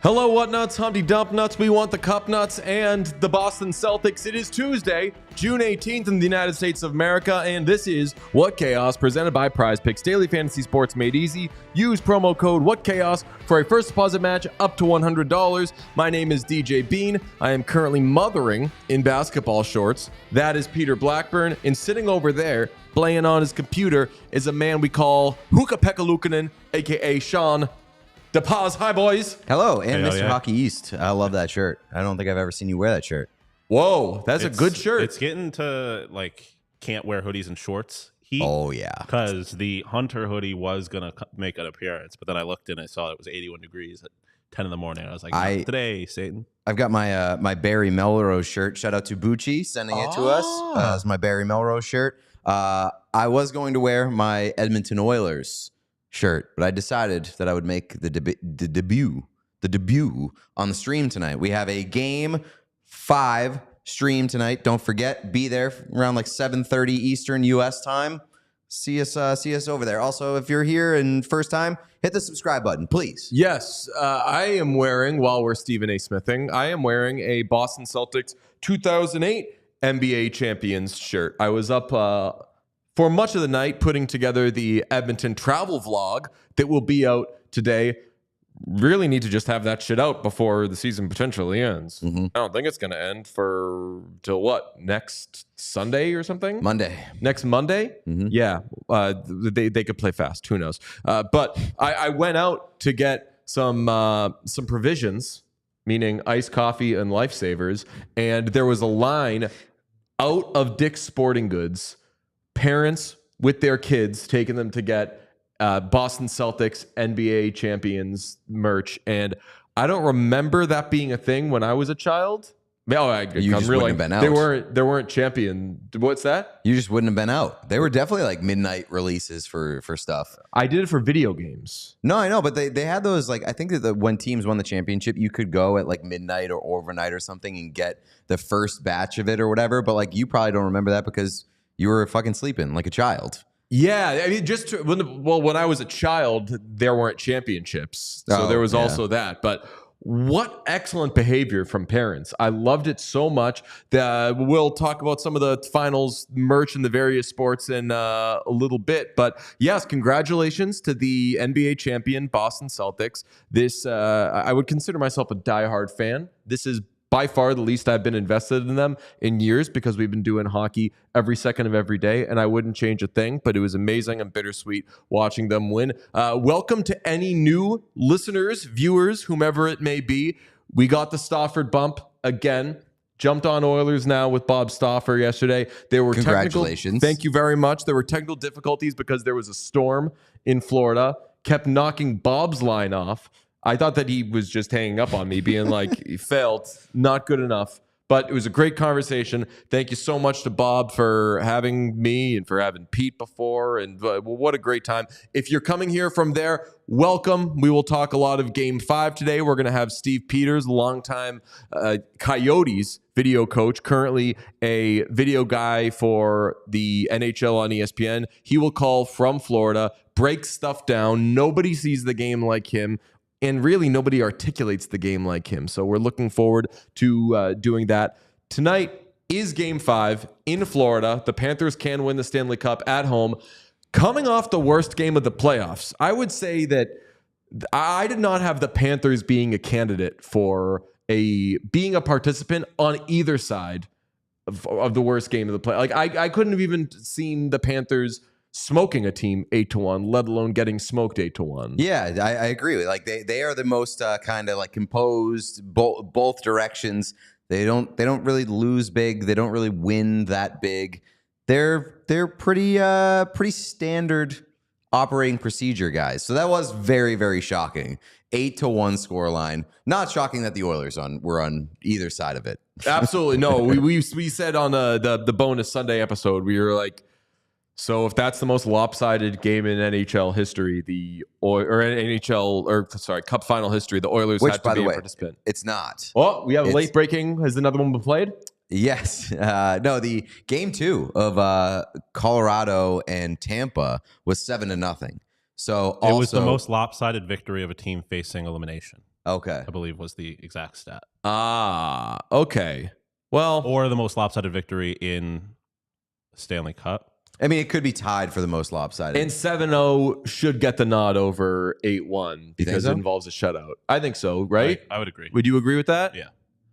Hello, Whatnuts, Humpty Dump Nuts. We want the Cup Nuts and the Boston Celtics. It is Tuesday, June 18th in the United States of America, and this is What Chaos, presented by Prize Picks, daily fantasy sports made easy. Use promo code What Chaos for a first deposit match up to $100. My name is DJ Bean. I am currently mothering in basketball shorts. That is Peter Blackburn, and sitting over there, playing on his computer, is a man we call Hookah Pekka aka Sean DePaz. Hi, boys. Hello, and Mr. Hockey East. I love that shirt. I don't think I've ever seen you wear that shirt. Whoa, that's a good shirt. It's getting to, like, can't wear hoodies and shorts heat. Oh, yeah. Because the Hunter hoodie was going to make an appearance, but then I looked and I saw it was 81 degrees at 10 in the morning. I was like, not today, Satan. I've got my my Barry Melrose shirt. Shout out to Bucci sending it to us. It's my Barry Melrose shirt. I was going to wear my Edmonton Oilers shirt, but I decided that I would make the debut on the stream tonight. We have a Game 5 stream tonight. Don't forget, be there around like 7:30 Eastern U.S. time. See us over there. Also, if you're here and first time, hit the subscribe button, please. Yes, I am wearing, while we're Stephen A. Smithing, I am wearing a Boston Celtics 2008 NBA Champions shirt. I was up for much of the night putting together the Edmonton travel vlog that will be out today. Really need to just have that shit out before the season potentially ends. I don't think it's going to end till what? Next Sunday or something? Monday. Next Monday? Yeah. They could play fast. Who knows? But I went out to get some provisions, meaning iced coffee and Lifesavers, and there was a line out of Dick's Sporting Goods, parents with their kids taking them to get Boston Celtics NBA champions merch, and I don't remember that being a thing when I was a child. You just wouldn't have been out. They weren't champion. What's that? You just wouldn't have been out. They were definitely like midnight releases for stuff. I did it for video games. No, I know, but they had those, like, I think that when teams won the championship, you could go at like midnight or overnight or something and get the first batch of it or whatever. But like, you probably don't remember that because you were fucking sleeping like a child. Yeah, I mean, when I was a child, there weren't championships, so there was also that. But what excellent behavior from parents! I loved it so much. We'll talk about some of the finals merch in the various sports in a little bit. But yes, congratulations to the NBA champion Boston Celtics. This I would consider myself a diehard fan. This is by far the least I've been invested in them in years because we've been doing hockey every second of every day, and I wouldn't change a thing, but it was amazing and bittersweet watching them win. Welcome to any new listeners, viewers, whomever it may be. We got the Stafford bump again. Jumped on Oilers now with Bob Stauffer yesterday. There were Congratulations. Thank you very much. There were technical difficulties because there was a storm in Florida, kept knocking Bob's line off. I thought that he was just hanging up on me, being like, he failed, not good enough. But it was a great conversation. Thank you so much to Bob for having me and for having Pete before. And what a great time. If you're coming here from there, welcome. We will talk a lot of Game 5 today. We're going to have Steve Peters, longtime Coyotes video coach, currently a video guy for the NHL on ESPN. He will call from Florida, break stuff down. Nobody sees the game like him. And really, nobody articulates the game like him. So we're looking forward to doing that. Tonight is Game 5 in Florida. The Panthers can win the Stanley Cup at home. Coming off the worst game of the playoffs, I would say that I did not have the Panthers being a candidate for being a participant on either side of the worst game of the play. Like I couldn't have even seen the Panthers smoking a team 8-1, let alone getting smoked 8-1. Yeah, I agree. Like they are the most kind of like composed both directions. They don't really lose big. They don't really win that big. They're pretty standard operating procedure guys. So that was very, very shocking. 8-1 scoreline. Not shocking that the Oilers were on either side of it. Absolutely no. We said on the bonus Sunday episode, we were like, so if that's the most lopsided game in NHL history, Cup final history, the Oilers had to be a participant. It's not. Oh, we have a late breaking. Has another one been played? Yes. No, the game 2 of Colorado and Tampa was 7-0. So it was the most lopsided victory of a team facing elimination. Okay. I believe was the exact stat. Okay. Well, or the most lopsided victory in Stanley Cup. I mean, it could be tied for the most lopsided. And 7-0 should get the nod over 8-1 because it involves a shutout. I think so, right? I would agree. Would you agree with that? Yeah.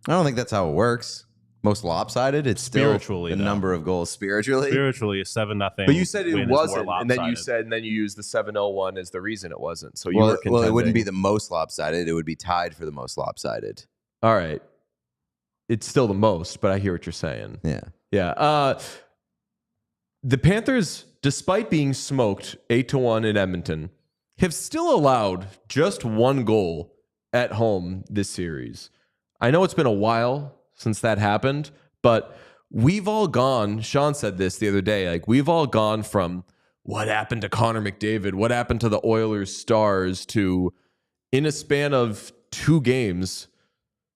I don't think that's how it works. Most lopsided, it's spiritually still the number of goals spiritually. Spiritually, 7-0. But you said it wasn't, and then you used the 7-0 one as the reason it wasn't. So you were contending. Well, it wouldn't be the most lopsided. It would be tied for the most lopsided. All right. It's still the most, but I hear what you're saying. Yeah. Yeah. The Panthers, despite being smoked 8-1 in Edmonton, have still allowed just one goal at home this series. I know it's been a while since that happened, but we've all gone, Sean said this the other day, like we've all gone from what happened to Connor McDavid, what happened to the Oilers stars to in a span of 2 games.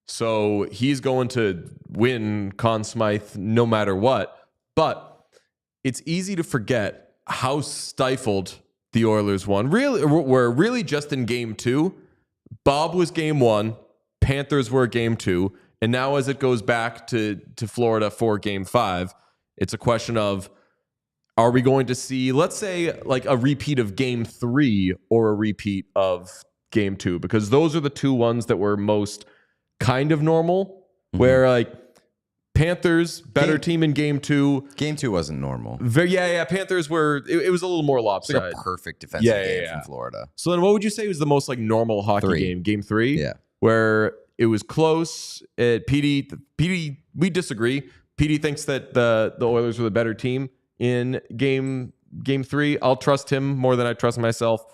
So he's going to win Conn Smythe no matter what. But it's easy to forget how stifled the Oilers were really just in game 2. Bob was game 1. Panthers were game 2. And now as it goes back to Florida for game 5, it's a question of, are we going to see, let's say, like a repeat of game 3 or a repeat of game 2? Because those are the 2 ones that were most kind of normal, where like Panthers, better team in game 2. Game 2 wasn't normal. Panthers were, it was a little more lopsided. It's like a perfect defensive game from Florida. So then what would you say was the most like normal hockey game? Game 3? Yeah. Where it was close. Petey, we disagree. Petey thinks that the Oilers were the better team in game 3. I'll trust him more than I trust myself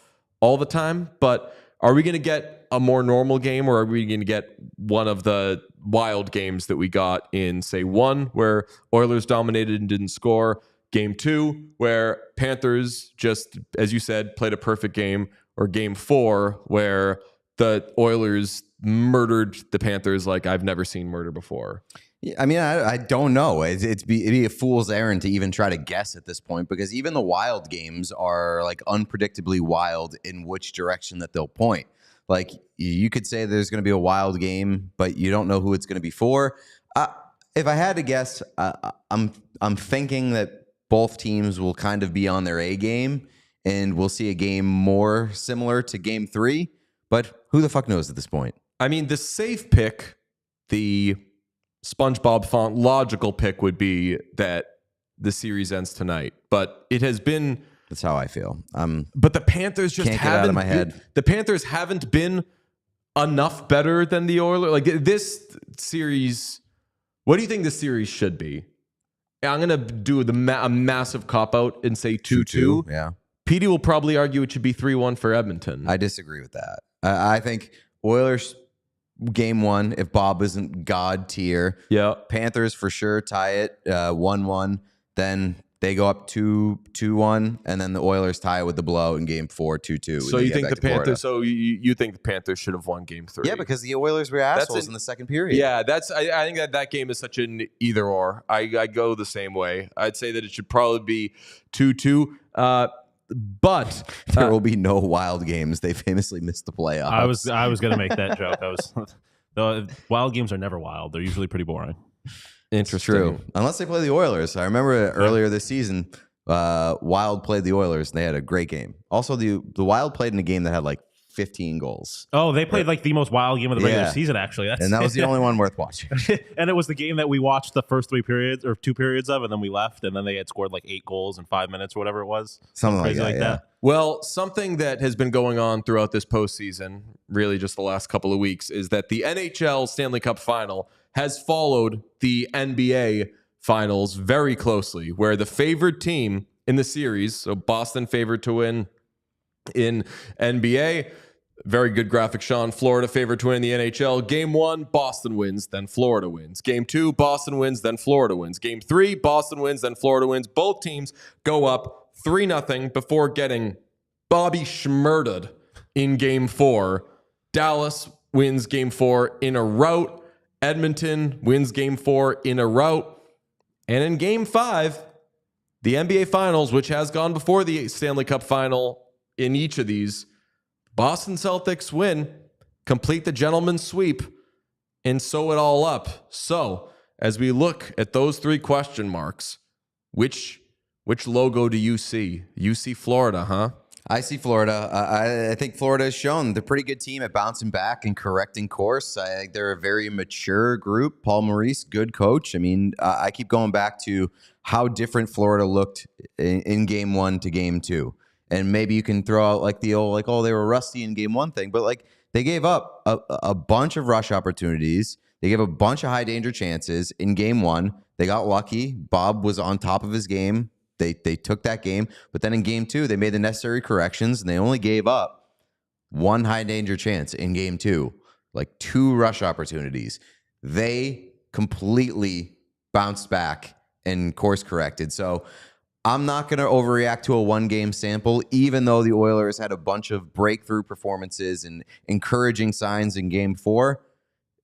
all the time. But are we going to get a more normal game, or are we going to get one of the wild games that we got in, say, 1, where Oilers dominated and didn't score? Game 2, where Panthers just, as you said, played a perfect game, or game 4, where the Oilers murdered the Panthers like I've never seen murder before? I mean, I don't know. It'd be a fool's errand to even try to guess at this point, because even the wild games are like unpredictably wild in which direction that they'll point. Like you could say there's going to be a wild game, but you don't know who it's going to be for. If I had to guess, I'm thinking that both teams will kind of be on their A game, and we'll see a game more similar to game 3. But who the fuck knows at this point? I mean, the safe pick, the SpongeBob font logical pick would be that the series ends tonight. But it has been... That's how I feel. But the Panthers just can't get out of my head. The Panthers haven't been enough better than the Oilers. Like this series, what do you think this series should be? I'm going to do a massive cop-out and say 2-2. Yeah. Petey will probably argue it should be 3-1 for Edmonton. I disagree with that. I think Oilers game 1, if Bob isn't God tier. Yeah. Panthers for sure tie it 1-1. Then they go up 2-1, and then the Oilers tie it with the blow in game 4, 2-2. So you think the Panthers? So you think the Panthers should have won game 3? Yeah, because the Oilers were assholes in the second period. Yeah, I think that game is such an either or. I go the same way. I'd say that it should probably be 2-2. But there will be no wild games. They famously missed the playoffs. I was going to make that joke. The wild games are never wild. They're usually pretty boring. Interesting. True. Unless they play the Oilers. I remember earlier this season, Wild played the Oilers, and they had a great game. Also, the Wild played in a game that had like 15 goals. Oh, they played like the most wild game of the regular season, actually. And that was the only one worth watching. And it was the game that we watched the first 3 periods or 2 periods of, and then we left, and then they had scored like 8 goals in 5 minutes or whatever it was. Something crazy like that. Well, something that has been going on throughout this postseason, really just the last couple of weeks, is that the NHL Stanley Cup Final has followed the NBA Finals very closely, where the favored team in the series, so Boston favored to win in NBA, very good graphic, Sean. Florida favored to win in the NHL. Game 1, Boston wins, then Florida wins. Game 2, Boston wins, then Florida wins. Game 3, Boston wins, then Florida wins. Both teams go up 3-0 before getting Bobby Schmurdered in Game 4. Dallas wins Game 4 in a rout. Edmonton wins Game 4 in a rout. And in Game 5, the NBA Finals, which has gone before the Stanley Cup Final in each of these, Boston Celtics win, complete the gentleman's sweep, and sew it all up. So, as we look at those 3 question marks, which logo do you see? You see Florida, huh? I see Florida. I think Florida has shown they're a pretty good team at bouncing back and correcting course. I think they're a very mature group. Paul Maurice, good coach. I mean, I keep going back to how different Florida looked in Game 1 to Game 2. And maybe you can throw out like the old, like, oh, they were rusty in Game 1 thing. But like they gave up a bunch of rush opportunities. They gave a bunch of high danger chances in Game 1. They got lucky. Bob was on top of his game. They took that game, but then in Game 2, they made the necessary corrections, and they only gave up 1 high danger chance in Game 2, like 2 rush opportunities. They completely bounced back and course corrected. So I'm not going to overreact to a 1-game sample, even though the Oilers had a bunch of breakthrough performances and encouraging signs in Game 4.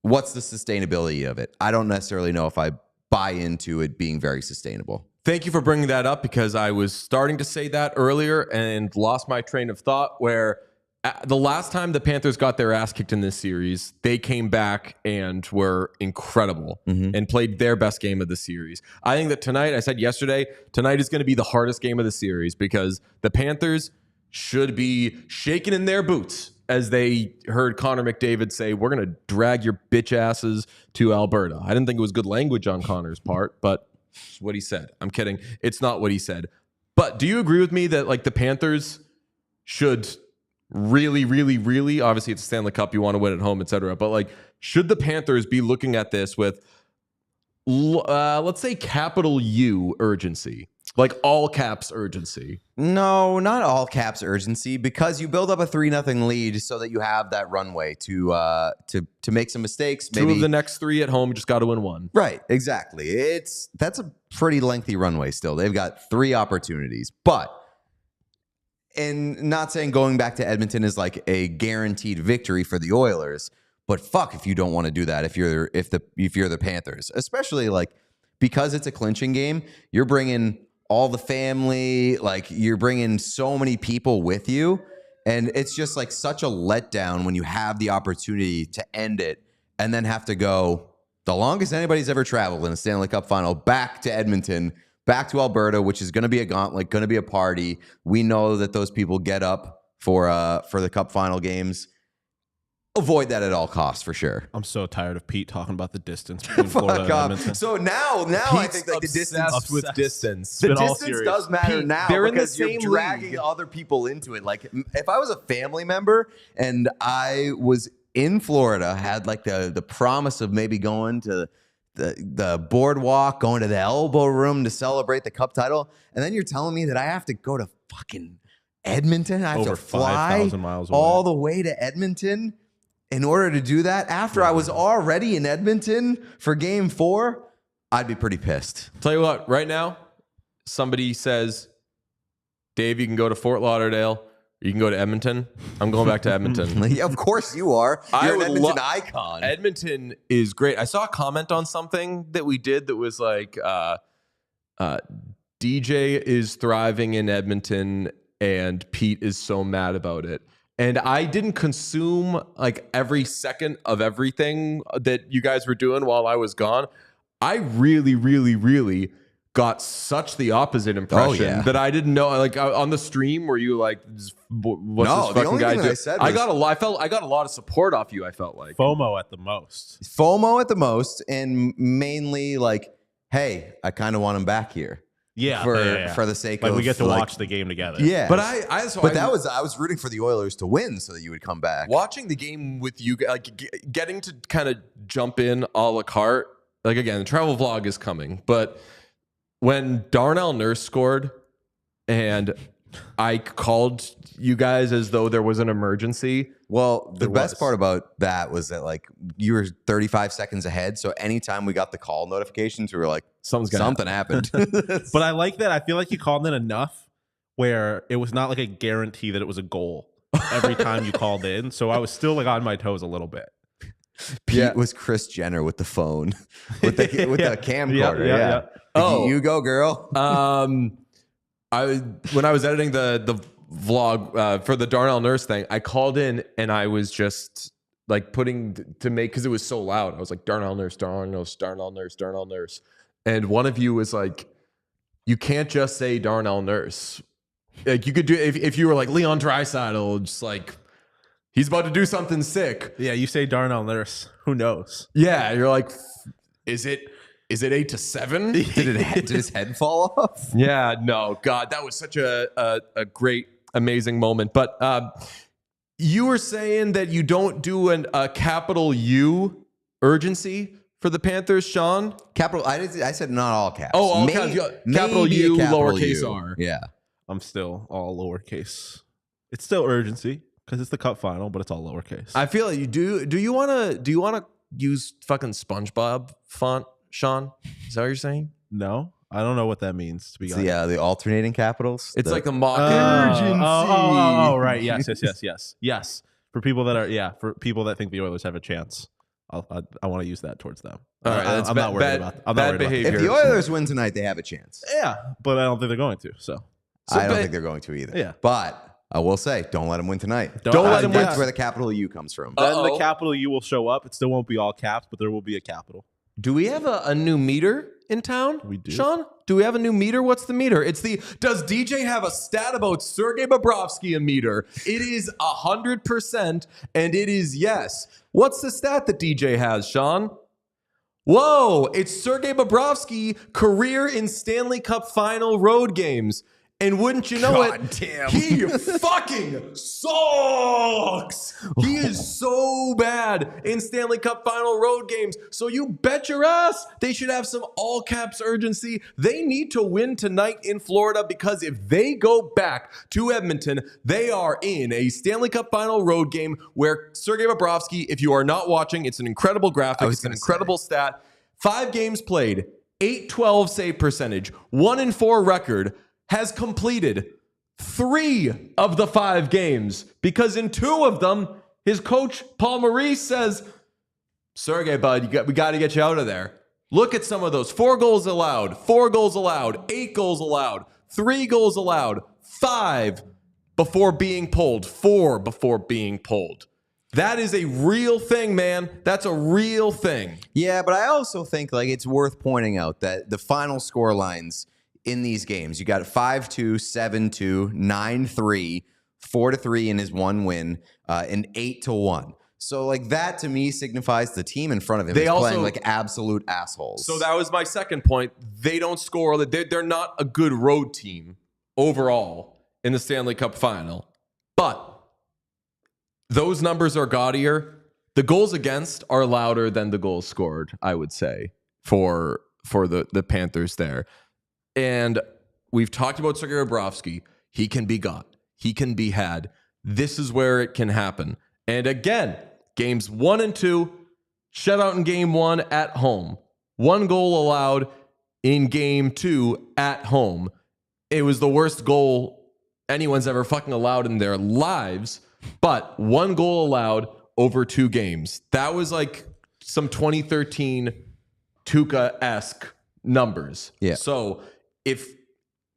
What's the sustainability of it? I don't necessarily know if I buy into it being very sustainable. Thank you for bringing that up, because I was starting to say that earlier and lost my train of thought, where the last time the Panthers got their ass kicked in this series, they came back and were incredible and played their best game of the series. I think that tonight, I said yesterday, tonight is going to be the hardest game of the series, because the Panthers should be shaking in their boots as they heard Connor McDavid say, we're going to drag your bitch asses to Alberta. I didn't think it was good language on Connor's part, but it's what he said. I'm kidding. It's not what he said. But do you agree with me that like the Panthers should really, really, really, obviously it's a Stanley Cup, you want to win at home, etc. But like, should the Panthers be looking at this with, let's say, capital U urgency? Like all caps urgency? No, not all caps urgency, because you build up a 3-0 lead so that you have that runway to make some mistakes. Maybe 2 of the next 3 at home, you just got to win 1. Right, exactly. That's a pretty lengthy runway still. They've got 3 opportunities, but, and not saying going back to Edmonton is like a guaranteed victory for the Oilers, but fuck if you don't want to do that if you're the Panthers, especially like because it's a clinching game. You're bringing all the family, like you're bringing so many people with you, and it's just like such a letdown when you have the opportunity to end it and then have to go the longest anybody's ever traveled in a Stanley Cup final back to Edmonton, back to Alberta, which is going to be a gauntlet, going to be a party. We know that those people get up for the Cup final games. Avoid that at all costs, for sure. I'm so tired of Pete talking about the distance between Florida and Edmonton. So now I think like the distance with distance. The distance does matter Pete, now, they're in the because you're same dragging league. other people into it. Like if I was a family member and I was in Florida, had like the promise of maybe going to the boardwalk, going to the elbow room to celebrate the Cup title, and then you're telling me that I have to go to fucking Edmonton. I have Over to fly 5,000 miles away. all the way to Edmonton in order to do that after I was already in Edmonton for Game 4. I'd be pretty pissed. Tell you what, right now, somebody says, Dave, you can go to Fort Lauderdale, you can go to Edmonton. I'm going back to Edmonton. Yeah, of course you are. You're an Edmonton icon. Edmonton is great. I saw a comment on something that we did that was like, DJ is thriving in Edmonton and Pete is so mad about it. And I didn't consume like every second of everything that you guys were doing while I was gone. I really, really, really got such the opposite impression that I didn't know. Like on the stream, were you like, "What's this fucking guy doing?" I got a lot of support off you. I felt like FOMO at the most. FOMO at the most, and mainly like, hey, I kind of want him back here. Yeah, for the sake of we get to watch the game together. Yeah, but I was rooting for the Oilers to win so that you would come back. Watching the game with you, like getting to kind of jump in a la carte. Like again, the travel vlog is coming, but when Darnell Nurse scored, and I called you guys as though there was an emergency. Well, the best part about that was that like you were 35 seconds ahead. So anytime we got the call notifications, we were like, something happened. But I like that. I feel like you called in enough where it was not like a guarantee that it was a goal every time you called in. So I was still like on my toes a little bit. Pete was Kris Jenner with the phone, with the camcorder. Yeah. Oh, you go, girl. When I was editing the vlog for the Darnell Nurse thing, I called in and I was just like putting to make, because it was so loud. I was like, Darnell Nurse, Darnell Nurse, Darnell Nurse, Darnell Nurse. And one of you was like, you can't just say Darnell Nurse. Like you could do if you were like Leon Draisaitl, just like he's about to do something sick. Yeah, you say Darnell Nurse. Who knows? Yeah, you're like, is it 8-7? Did his head fall off? Yeah, no, God, that was such a great, amazing moment. But you were saying that you don't do a capital U urgency for the Panthers, Sean? I said not all caps. Oh, all caps. Capital U, lowercase r. Yeah. I'm still all lowercase. It's still urgency because it's the cup final, but it's all lowercase. I feel like you do. Do you want to use fucking SpongeBob font, Sean? Is that what you're saying? No, I don't know what that means. To be honest, yeah, the alternating capitals. It's like the mock urgency. Oh, right. Yes. For people that think the Oilers have a chance, I want to use that towards them. All right, that's I'm not worried about. I'm not worried behavior. If the Oilers win tonight, they have a chance. Yeah, but I don't think they're going to. So I don't think they're going to either. Yeah, but I will say, don't let them win tonight. Don't let them win. That's where the capital U comes from. Then the capital U will show up. It still won't be all caps, but there will be a capital. Do we have a new meter in town? We do. Sean, do we have a new meter? What's the meter? Does DJ have a stat about Sergei Bobrovsky a meter? It is 100%, and it is yes. What's the stat that DJ has, Sean? Whoa, it's Sergei Bobrovsky career in Stanley Cup final road games. And wouldn't you know he fucking sucks. He is so bad in Stanley Cup final road games. So you bet your ass they should have some all caps urgency. They need to win tonight in Florida, because if they go back to Edmonton, they are in a Stanley Cup final road game where Sergei Bobrovsky, if you are not watching, it's an incredible graphic. It's an incredible stat. 5 games played, .812 save percentage, 1-4 record. Has completed 3 of the 5 games, because in 2 of them, his coach, Paul Maurice, says, Sergei, bud, we got to get you out of there. Look at some of those. 4 goals allowed, 4 goals allowed, 8 goals allowed, 3 goals allowed, 5 before being pulled, 4 before being pulled. That is a real thing, man. That's a real thing. Yeah, but I also think like it's worth pointing out that the final score lines in these games, you got 5-2, 7-2, 9-3, 4-3 in his 1 win, and 8-1. So like that to me signifies the team in front of him is playing like absolute assholes. So that was my second point. They don't score. They're not a good road team overall in the Stanley Cup final. But those numbers are gaudier. The goals against are louder than the goals scored, I would say, for the Panthers there. And we've talked about Sergei Bobrovsky. He can be got. He can be had. This is where it can happen. And again, games 1 and 2, shutout in game 1 at home. 1 goal allowed in game 2 at home. It was the worst goal anyone's ever fucking allowed in their lives, but 1 goal allowed over 2 games. That was like some 2013 Tuukka-esque numbers. Yeah. So if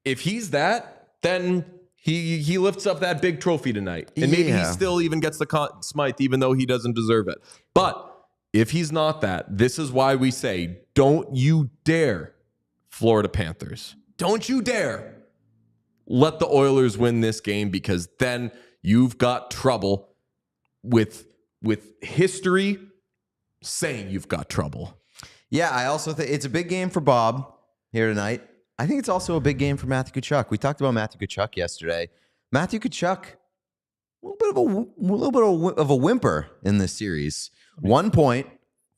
he's then he lifts up that big trophy tonight. And maybe he still even gets the Conn Smythe, even though he doesn't deserve it. But if he's not that, this is why we say, don't you dare Florida Panthers. Don't you dare let the Oilers win this game, because then you've got trouble with history saying you've got trouble. Yeah, I also think it's a big game for Bob here tonight. I think it's also a big game for Matthew Tkachuk. We talked about Matthew Tkachuk yesterday. Matthew Tkachuk, a little bit of a whimper in this series. 1 point,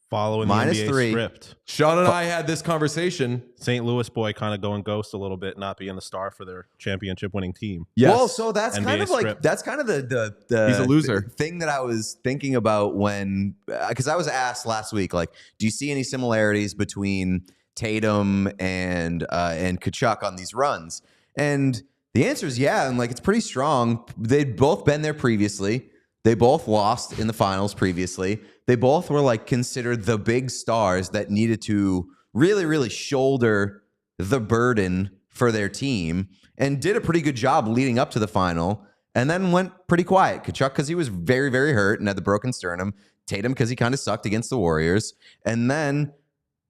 Following minus the NBA 3. script. Sean and I had this conversation. St. Louis boy kind of going ghost a little bit, not being the star for their championship winning team. Yes. Well, so that's NBA kind of like script. that's kind of the He's a loser. thing that I was thinking about when, because I was asked last week, like, do you see any similarities between Tatum and Tkachuk on these runs? And the answer is yeah, and like it's pretty strong. They'd both been there previously. They both lost in the finals previously. They both were like considered the big stars that needed to really, really shoulder the burden for their team, and did a pretty good job leading up to the final, and then went pretty quiet. Tkachuk because he was very, very hurt and had the broken sternum. Tatum because he kind of sucked against the Warriors. And then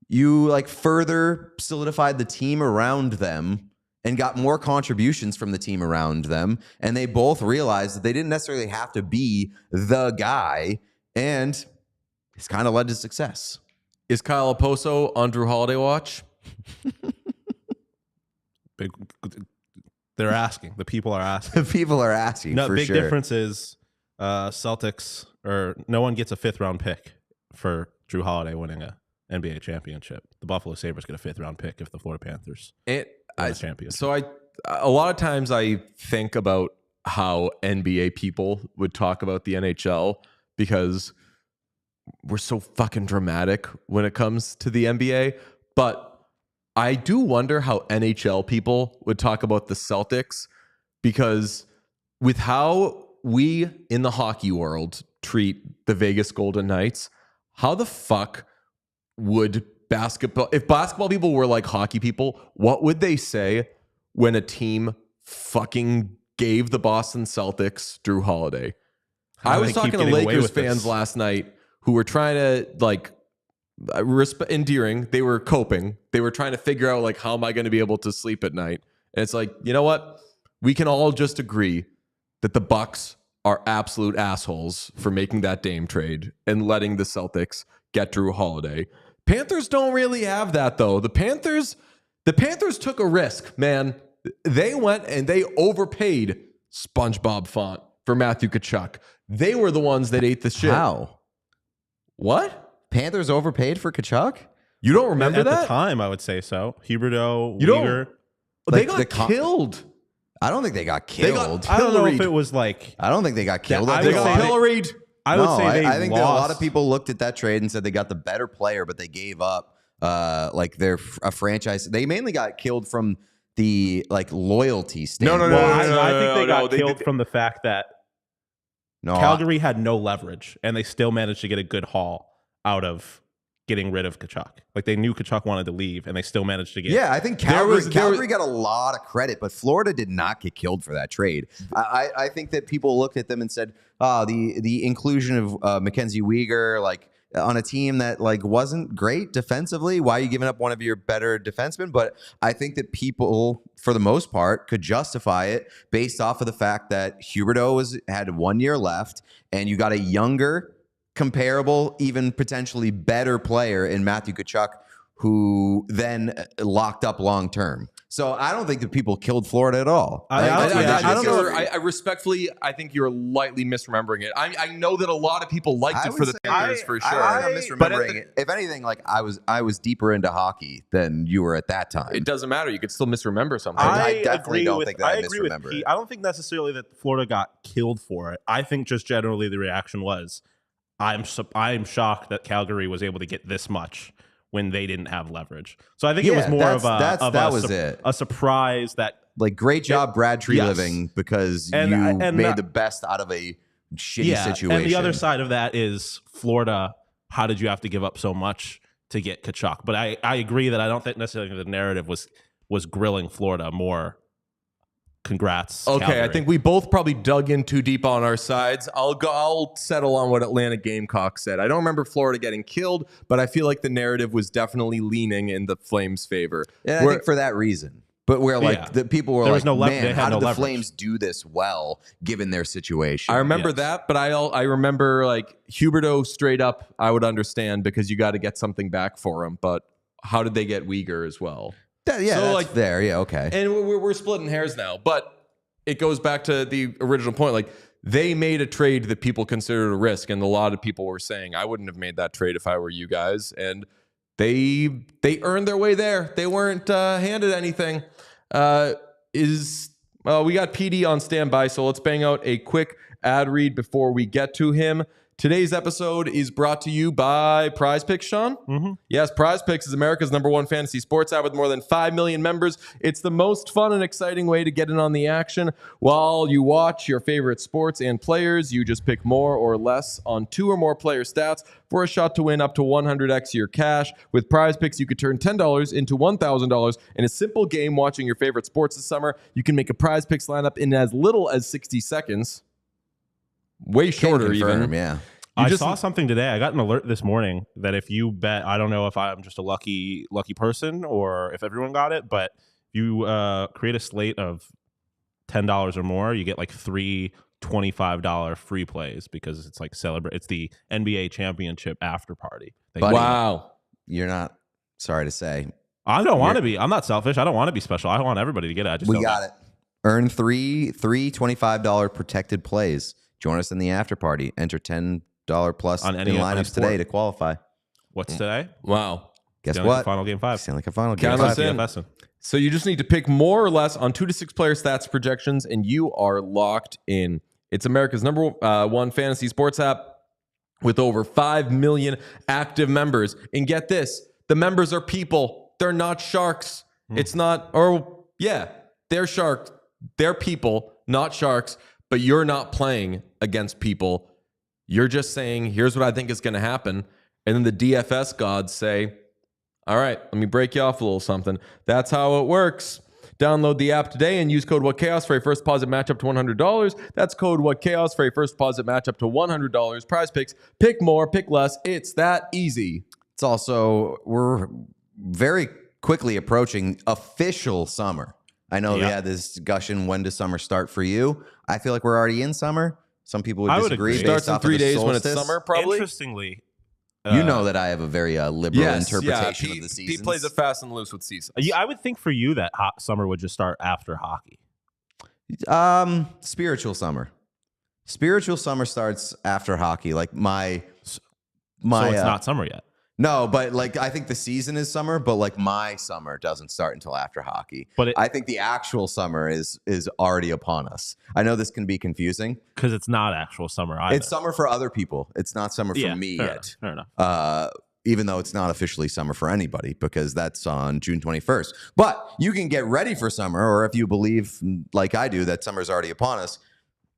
you like further solidified the team around them and got more contributions from the team around them. And they both realized that they didn't necessarily have to be the guy. And it's kind of led to success. Is Kyle Oposo on Drew Holiday watch? They're asking. The people are asking. People are asking. No, for big sure. difference is Celtics, or no one gets a 5th round pick for Drew Holiday winning a NBA championship. The Buffalo Sabres get a 5th round pick if the Florida Panthers win a championship. So a lot of times I think about how NBA people would talk about the NHL, because we're so fucking dramatic when it comes to the NBA. But I do wonder how NHL people would talk about the Celtics, because with how we in the hockey world treat the Vegas Golden Knights, how the fuck would if basketball people were like hockey people, what would they say when a team fucking gave the Boston Celtics Drew Holiday? How I do was they talking keep to getting away Lakers with this? fans last night who were trying to like endearing. They were coping. They were trying to figure out like, how am I going to be able to sleep at night? And it's like, you know what? We can all just agree that the Bucks are absolute assholes for making that Dame trade and letting the Celtics get Drew Holiday. Panthers don't really have that though. The Panthers took a risk, man. They went and they overpaid SpongeBob font for Matthew Tkachuk. They were the ones that ate the shit. How? What? Panthers overpaid for Tkachuk? You don't remember At that? the time, I would say so. Huberdeau, You don't- Uyghur. They Like got killed. I don't think they got They got killed. I don't know if pilloried. it was like. I don't think they got killed. I I They think would a got lot of- pilloried. I would say they I think that a lot of lost. people looked at that trade and said they got the better player, but they gave up like a franchise. They mainly got killed from the like loyalty standpoint. no, Well, no, I think no, they got they killed did- from the fact that No, Calgary had no leverage, and they still managed to get a good haul out of getting rid of Tkachuk. Like they knew Tkachuk wanted to leave, and they still managed to get. yeah, I think Calgary got a lot of credit, but Florida did not get killed for that trade. I think that people looked at them and said, "Oh, the inclusion of Mackenzie Weegar, like on a team that like wasn't great defensively. Why are you giving up one of your better defensemen?" But I think that people, for the most part, could justify it based off of the fact that Huberdeau had 1 year left, and you got a younger, comparable, even potentially better player in Matthew Tkachuk, who then locked up long term. So I don't think that people killed Florida at all. I don't know. I respectfully, I think you're lightly misremembering it. I know that a lot of people liked it for the Panthers for sure. I'm misremembering it. If anything, like I was deeper into hockey than you were at that time. It doesn't matter. You could still misremember something. I definitely don't think that I agree with misremember Pete. it. I don't think necessarily that Florida got killed for it. I think just generally the reaction was, I'm shocked that Calgary was able to get this much when they didn't have leverage. So I think it was more a surprise that Like, great job, Brad Tree Yes. Living, because And you made that- the best out of a shitty situation. And the other side of that is Florida. How did you have to give up so much to get Tkachuk? But I agree that I don't think necessarily the narrative was grilling Florida more. congrats. Okay, Calgary. I think we both probably dug in too deep on our sides. I'll settle on what Atlanta Gamecocks said. I don't remember Florida getting killed, but I feel like the narrative was definitely leaning in the Flames' favor. Yeah, I think for that reason. But where the people were there like, was no man, how did the leverage. Flames do this well given their situation? I remember that, but I remember like Huberdeau straight up, I would understand because you got to get something back for him. But how did they get Uyghur as well? That's there. Yeah, okay. And we're splitting hairs now, but it goes back to the original point. Like they made a trade that people considered a risk, and a lot of people were saying, I wouldn't have made that trade if I were you guys. And they earned their way there. They weren't handed anything. We got Petey on standby, so let's bang out a quick ad read before we get to him. Today's episode is brought to you by Prize Picks, Sean. Mm-hmm. Yes, Prize Picks is America's #1 fantasy sports app with more than 5 million members. It's the most fun and exciting way to get in on the action. While you watch your favorite sports and players, you just pick more or less on 2 or more player stats for a shot to win up to 100x your cash. With Prize Picks, you could turn $10 into $1,000 in a simple game watching your favorite sports this summer. You can make a Prize Picks lineup in as little as 60 seconds. Way shorter, even. Yeah. I saw something today. I got an alert this morning that if you bet, I don't know if I'm just a lucky person or if everyone got it, but if you create a slate of $10 or more, you get like 3 $25 free plays because it's like it's the NBA championship after party. Wow. You're not, sorry to say. I don't want to be. I'm not selfish. I don't want to be special. I want everybody to get it. We got it. Earn three $25 protected plays. Join us in the after party. Enter $10 plus on in lineups today to qualify. What's today? Wow. Guess Stanley what? Cup Final Game 5. Stanley Cup Final Game Count 5. us in. So you just need to pick more or less on 2 to 6 player stats projections, and you are locked in. It's America's #1 fantasy sports app with over 5 million active members. And get this, the members are people. They're not sharks. It's not, they're sharks. They're people, not sharks, but you're not playing against people. You're just saying, here's what I think is going to happen. And then the DFS gods say, all right, let me break you off a little something. That's how it works. Download the app today and use code WhatChaos for a first deposit match up to $100. That's code WhatChaos for a first deposit match up to $100. Prize Picks, pick more, pick less. It's that easy. It's also, we're very quickly approaching official summer. I know we had this discussion, when does summer start for you? I feel like we're already in summer. Some people would disagree. It starts in 3 days when it's summer, probably. Interestingly, you know that I have a very liberal interpretation of the season. He plays it fast and loose with seasons. I would think for you that summer would just start after hockey. Spiritual summer. Spiritual summer starts after hockey. Like my So it's not summer yet. No, but like I think the season is summer, but like my summer doesn't start until after hockey. But I think the actual summer is already upon us. I know this can be confusing because it's not actual summer either. It's summer for other people. It's not summer for me yet. Fair enough. Even though it's not officially summer for anybody because that's on June 21st. But you can get ready for summer, or if you believe like I do that summer's already upon us,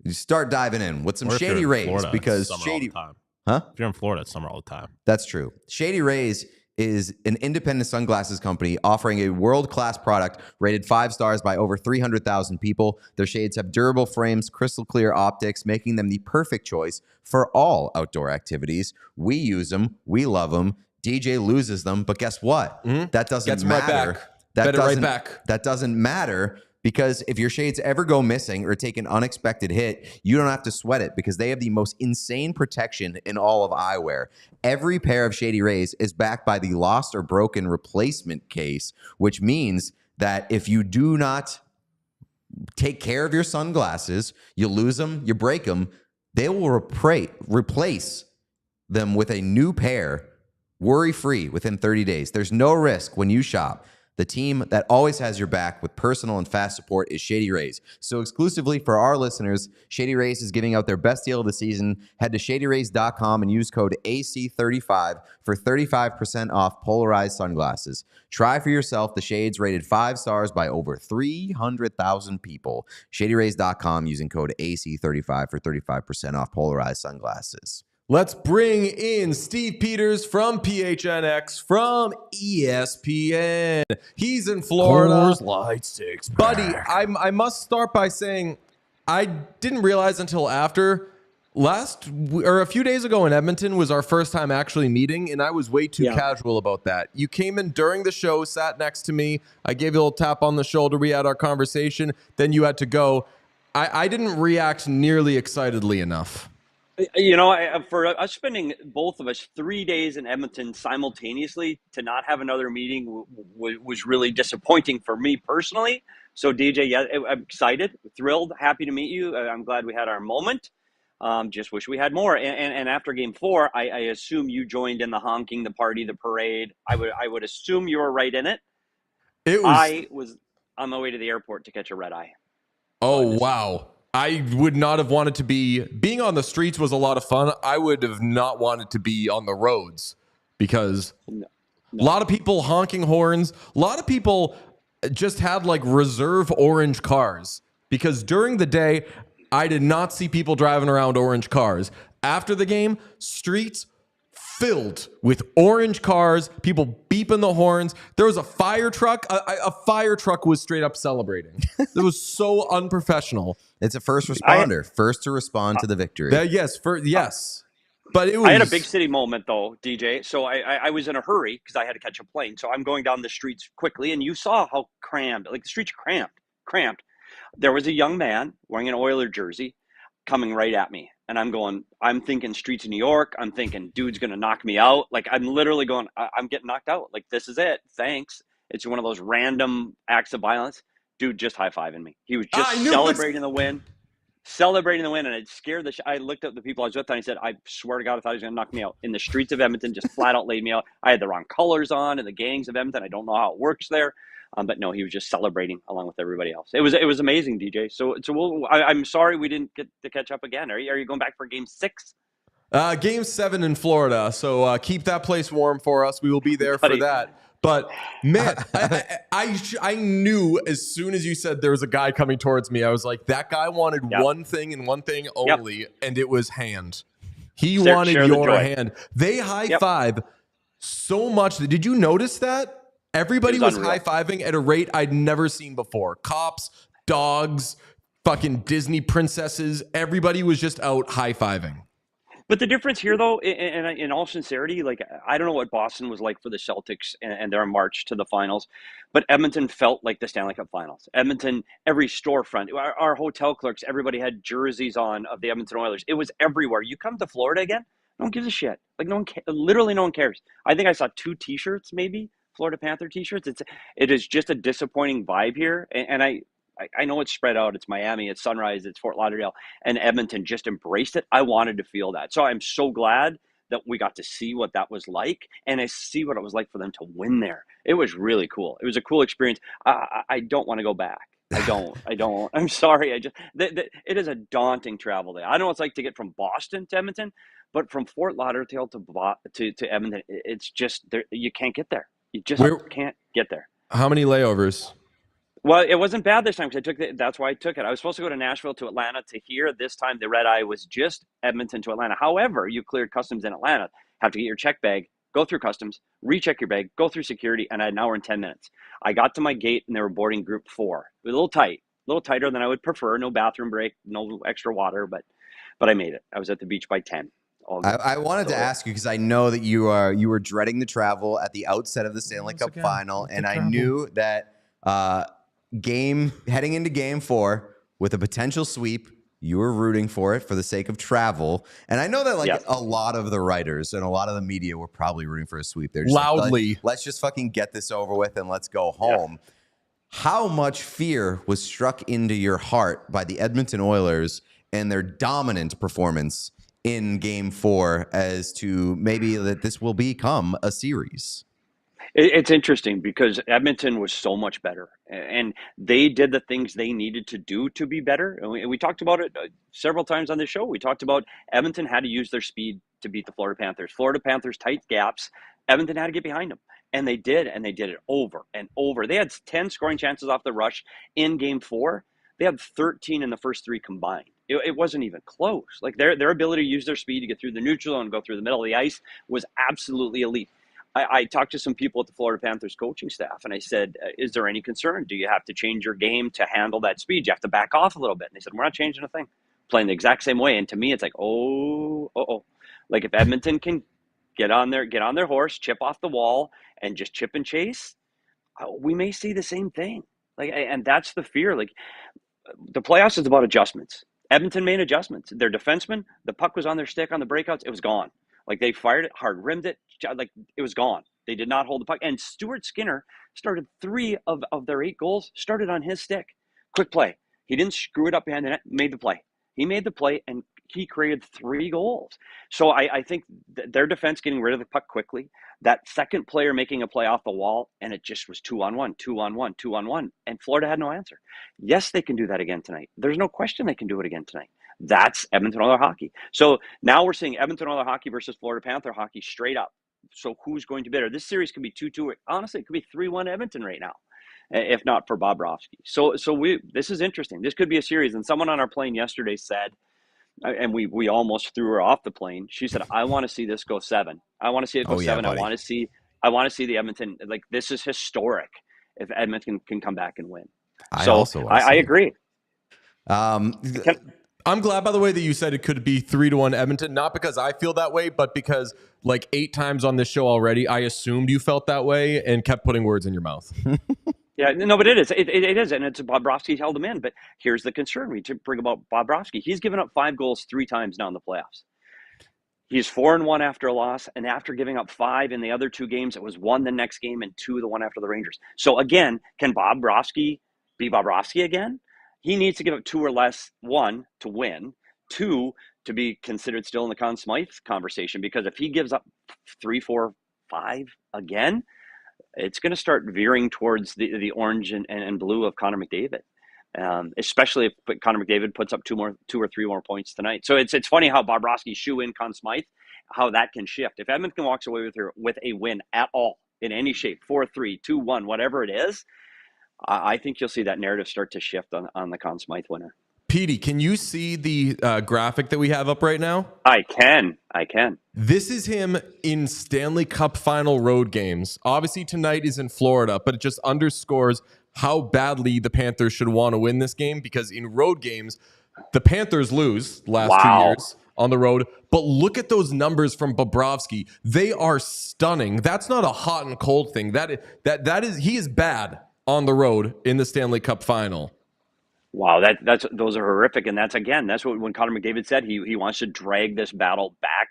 you start diving in with some Shady Rays Florida, because Shady. Huh? If you're in Florida, it's summer all the time. That's true. Shady Rays is an independent sunglasses company offering a world-class product rated 5 stars by over 300,000 people. Their shades have durable frames, crystal clear optics, making them the perfect choice for all outdoor activities. We use them. We love them. DJ loses them, but guess what? That doesn't matter. That doesn't matter. Because if your shades ever go missing or take an unexpected hit, you don't have to sweat it because they have the most insane protection in all of eyewear. Every pair of Shady Rays is backed by the lost or broken replacement case, which means that if you do not take care of your sunglasses, you lose them, you break them, they will replace them with a new pair worry-free within 30 days. There's no risk when you shop. The team that always has your back with personal and fast support is Shady Rays. So exclusively for our listeners, Shady Rays is giving out their best deal of the season. Head to shadyrays.com and use code AC35 for 35% off polarized sunglasses. Try for yourself the shades rated 5 stars by over 300,000 people. Shadyrays.com using code AC35 for 35% off polarized sunglasses. Let's bring in Steve Peters from PHNX from ESPN. He's in Florida. Coors Light six Buddy, I must start by saying I didn't realize until after a few days ago in Edmonton was our first time actually meeting, and I was way too casual about that. You came in during the show, sat next to me. I gave you a little tap on the shoulder. We had our conversation. Then you had to go. I didn't react nearly excitedly enough. You know, for us spending both of us 3 days in Edmonton simultaneously to not have another meeting was really disappointing for me personally. So, DJ, yeah, I'm excited, thrilled, happy to meet you. I'm glad we had our moment. Just wish we had more. And after Game 4, I assume you joined in the honking, the party, the parade. I would assume you were right in it. I was on my way to the airport to catch a red eye. Oh, wow. I would not have wanted to being on the streets was a lot of fun. I would have not wanted to be on the roads because a lot of people honking horns. A lot of people just had like reserve orange cars because during the day, I did not see people driving around orange cars. After the game, streets filled with orange cars, people beeping the horns. There was a fire truck. A fire truck was straight up celebrating. It was so unprofessional. It's a first responder, first to respond to the victory. Yes. But it was. I had a big city moment though, DJ. So I was in a hurry because I had to catch a plane. So I'm going down the streets quickly, and you saw how crammed, like the streets are cramped. There was a young man wearing an Oiler jersey coming right at me. And I'm thinking streets of New York. I'm thinking, dude's going to knock me out. Like, I'm literally going, I'm getting knocked out. Like, this is it. Thanks. It's one of those random acts of violence. Dude just high-fiving me. He was just celebrating the win. And it scared I looked at the people I was with, and I said, I swear to God, I thought he was going to knock me out. In the streets of Edmonton, just flat out laid me out. I had the wrong colors on in the gangs of Edmonton. I don't know how it works there. But no, he was just celebrating along with everybody else. It was amazing, DJ. So I'm sorry we didn't get to catch up again. Are you going back for Game 6? Game 7 in Florida. So keep that place warm for us. We will be there for that. But man, I knew as soon as you said there was a guy coming towards me, I was like, that guy wanted one thing and one thing only, and it was hand. He wanted your hand. They high five so much. Did you notice that? Everybody was high-fiving at a rate I'd never seen before. Cops, dogs, fucking Disney princesses. Everybody was just out high-fiving. But the difference here, though, in all sincerity, like, I don't know what Boston was like for the Celtics and their march to the finals, but Edmonton felt like the Stanley Cup finals. Edmonton, every storefront, our hotel clerks, everybody had jerseys on of the Edmonton Oilers. It was everywhere. You come to Florida again, no one gives a shit. Like, literally no one cares. I think I saw 2 T-shirts, maybe. Florida Panther T-shirts. It is just a disappointing vibe here, and I know it's spread out. It's Miami, it's Sunrise, it's Fort Lauderdale, and Edmonton just embraced it. I wanted to feel that, so I'm so glad that we got to see what that was like, and I see what it was like for them to win there. It was really cool. It was a cool experience. I don't want to go back. I don't. I'm sorry. It is a daunting travel day. I know what it's like to get from Boston to Edmonton, but from Fort Lauderdale to Edmonton, it's just you can't get there. You just can't get there. How many layovers? Well, it wasn't bad this time because that's why I took it. I was supposed to go to Nashville to Atlanta to here. This time the red eye was just Edmonton to Atlanta. However, you cleared customs in Atlanta. Have to get your check bag, go through customs, recheck your bag, go through security, and I had an hour and 10 minutes. I got to my gate and they were boarding group 4. It was a little tighter than I would prefer. No bathroom break, no extra water, but I made it. I was at the beach by 10. I wanted to ask you because I know that you were dreading the travel at the outset of the Stanley Cup final, and I knew that heading into Game 4 with a potential sweep, you were rooting for it for the sake of travel. And I know that a lot of the writers and a lot of the media were probably rooting for a sweep. They're just loudly. Like, let's just fucking get this over with and let's go home. Yeah. How much fear was struck into your heart by the Edmonton Oilers and their dominant performance in Game 4 as to maybe that this will become a series? It's interesting because Edmonton was so much better, and they did the things they needed to do to be better. And we talked about it several times on the show. We talked about Edmonton had to use their speed to beat the Florida Panthers. Florida Panthers tight gaps. Edmonton had to get behind them, and they did it over and over. They had 10 scoring chances off the rush in Game 4. They had 13 in the first 3 combined. It wasn't even close. Like their ability to use their speed to get through the neutral zone and go through the middle of the ice was absolutely elite. I talked to some people at the Florida Panthers coaching staff, and I said, is there any concern? Do you have to change your game to handle that speed? You have to back off a little bit. And they said, we're not changing a thing. Playing the exact same way. And to me, it's like, like if Edmonton can get on their horse, chip off the wall, and just chip and chase, we may see the same thing. Like, and that's the fear. Like the playoffs is about adjustments. Edmonton made adjustments. Their defensemen, the puck was on their stick on the breakouts. It was gone. Like they fired it hard, rimmed it, like it was gone. They did not hold the puck. And Stuart Skinner started 3 of their 8 goals, started on his stick. Quick play. He didn't screw it up behind the net, made the play. He made the play and he created 3 goals. So I think their defense getting rid of the puck quickly, that second player making a play off the wall, and it just was 2-on-1, 2-on-1, 2-on-1. And Florida had no answer. Yes, they can do that again tonight. There's no question they can do it again tonight. That's Edmonton Oilers hockey. So now we're seeing Edmonton Oilers hockey versus Florida Panther hockey straight up. So who's going to be better? This series could be 2-2. Honestly, it could be 3-1 Edmonton right now, if not for Bobrovsky. So this is interesting. This could be a series. And someone on our plane yesterday said, and we almost threw her off the plane. She said, "I want to see this go 7. I want to see it go 7. Buddy. I want to see the Edmonton. Like this is historic if Edmonton can come back and win." I agree. I'm glad, by the way, that you said it could be 3-1 Edmonton, not because I feel that way, but because like 8 times on this show already, I assumed you felt that way and kept putting words in your mouth. Yeah, no, but it is. It is, and it's Bobrovsky held him in. But here's the concern we bring about Bobrovsky. He's given up 5 goals 3 times now in the playoffs. He's 4-1 after a loss, and after giving up 5 in the other 2 games, it was 1 the next game and 2 the one after the Rangers. So again, can Bobrovsky be Bobrovsky again? He needs to give up 2 or less, 1, to win, 2, to be considered still in the Conn Smythe conversation, because if he gives up 3, 4, 5 again, it's going to start veering towards the orange and blue of Connor McDavid, especially if Connor McDavid puts up 2 or 3 more points tonight. So it's funny how Bobrovsky shoe in Conn Smythe, how that can shift. If Edmonton walks away with a win at all in any shape, 4-3, 2-1, whatever it is, I think you'll see that narrative start to shift on the Conn Smythe winner. Petey, can you see the graphic that we have up right now? I can. This is him in Stanley Cup final road games. Obviously, tonight is in Florida, but it just underscores how badly the Panthers should want to win this game, because in road games, the Panthers lose last 2 years on the road. But look at those numbers from Bobrovsky. They are stunning. That's not a hot and cold thing. That is he is bad on the road in the Stanley Cup final. Wow, those are horrific, and that's what when Connor McDavid said he wants to drag this battle back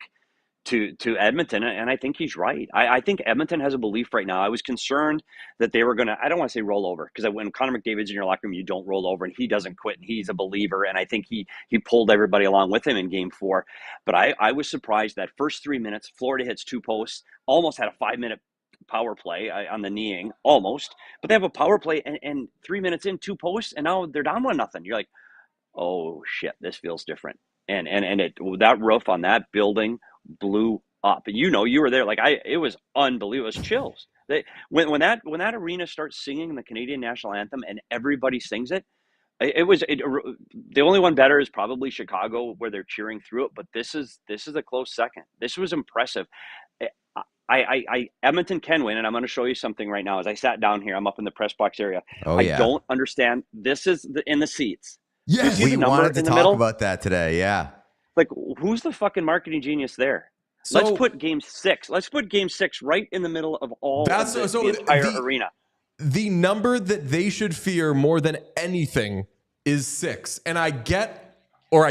to Edmonton, and I think he's right. I think Edmonton has a belief right now. I was concerned that they were going to, I don't want to say roll over, because when Connor McDavid's in your locker room, you don't roll over, and he doesn't quit, and he's a believer, and I think he pulled everybody along with him in Game 4. But I was surprised that first 3 minutes, Florida hits 2 posts, almost had a 5-minute power play on the kneeing, almost, but they have a power play and 3 minutes in, 2 posts, and now they're down 1-0. You're like, oh shit, this feels different. And that roof on that building blew up. And you were there. Like it was unbelievable. It was chills. When that arena starts singing the Canadian national anthem and everybody sings it, the only one better is probably Chicago, where they're cheering through it. But this is a close second. This was impressive. Edmonton can win, and I'm going to show you something right now. As I sat down here, I'm up in the press box area. I don't understand. This is in the seats. Yes, we wanted to talk about that today. Yeah. Like, who's the fucking marketing genius there? So, let's put Game 6. Let's put Game 6 right in the middle of all the entire arena. The number that they should fear more than anything is 6. And I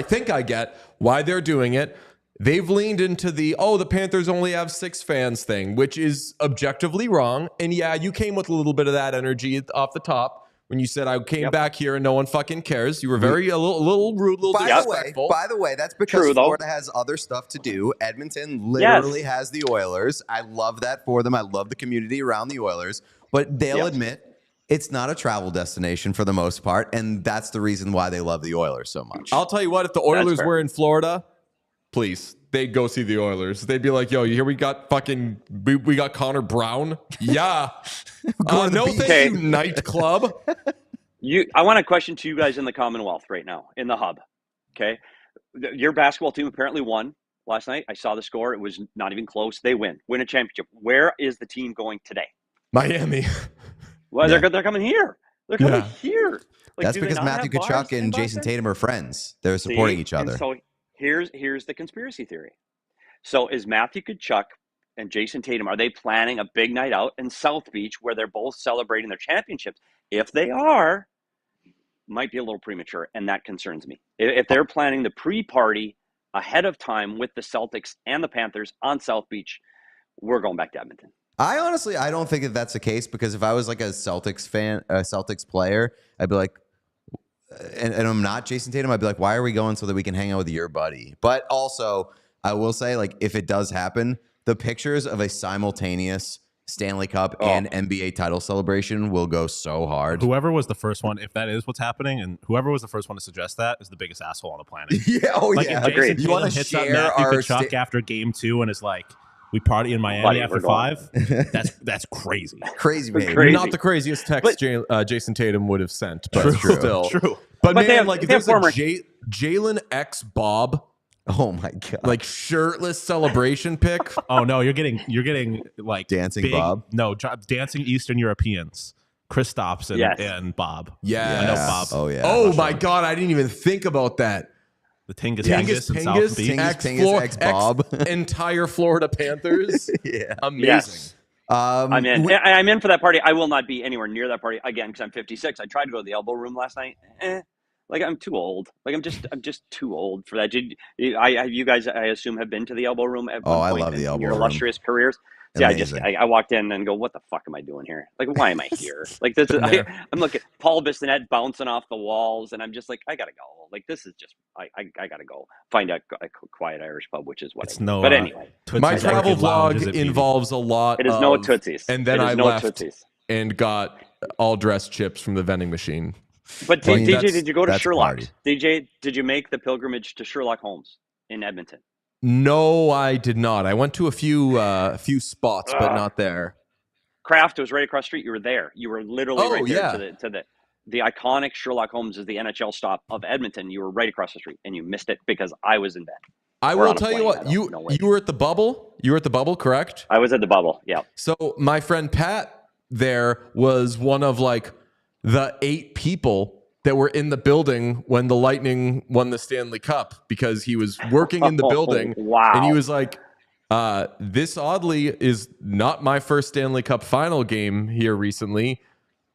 think I get why they're doing it. They've leaned into the Panthers only have 6 fans thing, which is objectively wrong. And yeah, you came with a little bit of that energy off the top when you said I came back here and no one fucking cares. You were a little rude, a little disrespectful. By the way, that's because Florida has other stuff to do. Edmonton literally has the Oilers. I love that for them. I love the community around the Oilers. But they'll admit it's not a travel destination for the most part, and that's the reason why they love the Oilers so much. I'll tell you what, if the Oilers were in Florida, please, they'd go see the Oilers. They'd be like, yo, here we got we got Connor Brown. Yeah. No thank you, nightclub. I want a question to you guys in the Commonwealth right now, in the hub. Okay, your basketball team apparently won last night. I saw the score. It was not even close. They win a championship. Where is the team going today? Miami. Well, they're coming here. They're coming here. Like, that's because Matthew Tkachuk and Jayson Tatum are friends. They're supporting each other. And so here's the conspiracy theory. So is Matthew Tkachuk and Jayson Tatum, are they planning a big night out in South Beach where they're both celebrating their championships? If they are, might be a little premature, and that concerns me. If they're planning the pre-party ahead of time with the Celtics and the Panthers on South Beach, we're going back to Edmonton. I don't think that that's the case, because if I was like a Celtics fan, a Celtics player, I'd be like, and I'm not Jayson Tatum, I'd be like, why are we going so that we can hang out with your buddy? But also, I will say, like, if it does happen, the pictures of a simultaneous Stanley Cup and NBA title celebration will go so hard. Whoever was the first one, if that is what's happening, and whoever was the first one to suggest that is the biggest asshole on the planet. Yeah, if Jayson you want to hits up share Matthew our Tkachuk after game 2 and is like, we party in Miami after 5. That's crazy. Crazy, man. Crazy. Not the craziest text Jayson Tatum would have sent, but still. True. But man, if like, if they there's have a Jalen X Bob, oh my god, like, shirtless celebration pic. Oh no, you're getting like dancing big, Bob. No, dancing Eastern Europeans. Kristaps and Bob. Yeah, I know Bob. Oh yeah. Oh my god, I didn't even think about that. The Tingus and South Beach. Tingus X Bob. Entire Florida Panthers. Yeah, amazing. Yes. I'm in. I'm in for that party. I will not be anywhere near that party again because I'm 56. I tried to go to the Elbow Room last night. Like, I'm too old. Like, I'm just too old for that. You guys, I assume, have been to the Elbow Room at one point I love the Elbow in your Room. illustrious careers. Yeah, I walked in and go, what the fuck am I doing here? Like, why am I here? Like, this is, I'm looking, Paul Bissonnette bouncing off the walls, and I'm just like, I gotta go. Like, this is just, I gotta go find a quiet Irish pub, which is what. But anyway, my travel vlog involves a lot. It is no Tootsies, and then I left and got all dressed chips from the vending machine. But DJ, did you go to Sherlock? DJ, did you make the pilgrimage to Sherlock Holmes in Edmonton? No, I did not. I went to a few spots, but not there. Kraft was right across the street. You were there. You were literally right there to the iconic Sherlock Holmes is the NHL stop of Edmonton. You were right across the street, and you missed it because I was in bed. I will tell you what, you were at the Bubble. You were at the Bubble, correct? I was at the Bubble. Yeah. So my friend Pat there was one of like the 8 people that were in the building when the Lightning won the Stanley Cup, because he was working in the building. Wow. And he was like, this oddly is not my first Stanley Cup final game here recently.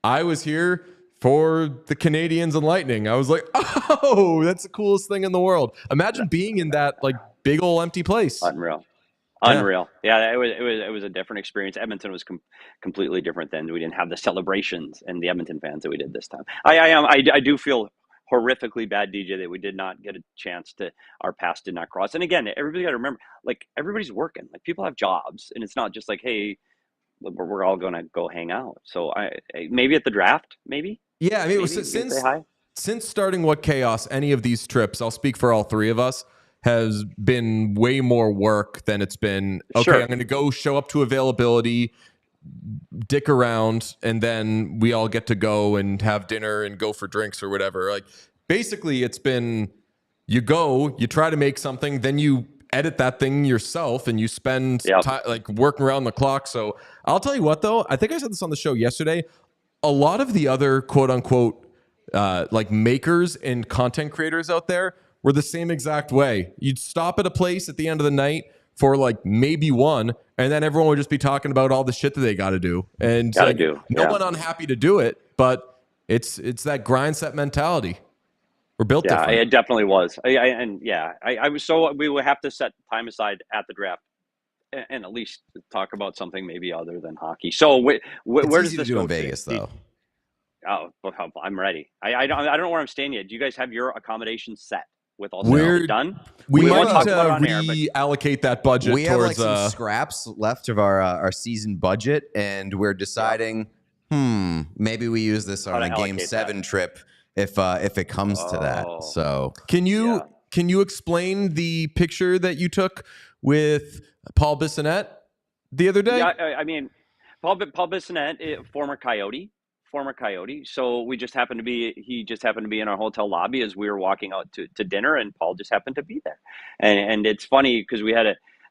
I was here for the Canadians and Lightning. I was like, oh, that's the coolest thing in the world. Imagine being in that like big old empty place. Unreal. Yeah, it was a different experience. Edmonton was completely different then. We didn't have the celebrations and the Edmonton fans that we did this time. I do feel horrifically bad, DJ, that we did not get a chance to, our paths did not cross. And again, everybody got to remember, like, everybody's working. Like, people have jobs, and it's not just like, hey, we're all going to go hang out. So maybe at the draft, maybe. Yeah, I mean, since starting What Chaos, any of these trips, I'll speak for all 3 of us, has been way more work than it's been, okay, sure, I'm going to go show up to availability, dick around, and then we all get to go and have dinner and go for drinks or whatever. Like, basically, it's been, you go, you try to make something, then you edit that thing yourself, and you spend time, like, working around the clock. So I'll tell you what, though, I think I said this on the show yesterday, a lot of the other quote-unquote like makers and content creators out there were the same exact way. You'd stop at a place at the end of the night for like maybe one, and then everyone would just be talking about all the shit that they got to do. And no one unhappy to do it, but it's that grind set mentality. We're built different. Yeah, it definitely was. I was, so we would have to set time aside at the draft and at least talk about something maybe other than hockey. So where does this do go in Vegas, though? Oh, I'm ready. I don't know where I'm staying yet. Do you guys have your accommodations set? With all done, we might reallocate that budget. We have like some scraps left of our season budget, and we're deciding, maybe we use this on a Game 7 trip if it comes to that. So can you explain the picture that you took with Paul Bissonnette the other day? Yeah, I mean, Paul Bissonnette, former Coyote, former Coyote. So he just happened to be in our hotel lobby as we were walking out to dinner, and Paul just happened to be there. And it's funny because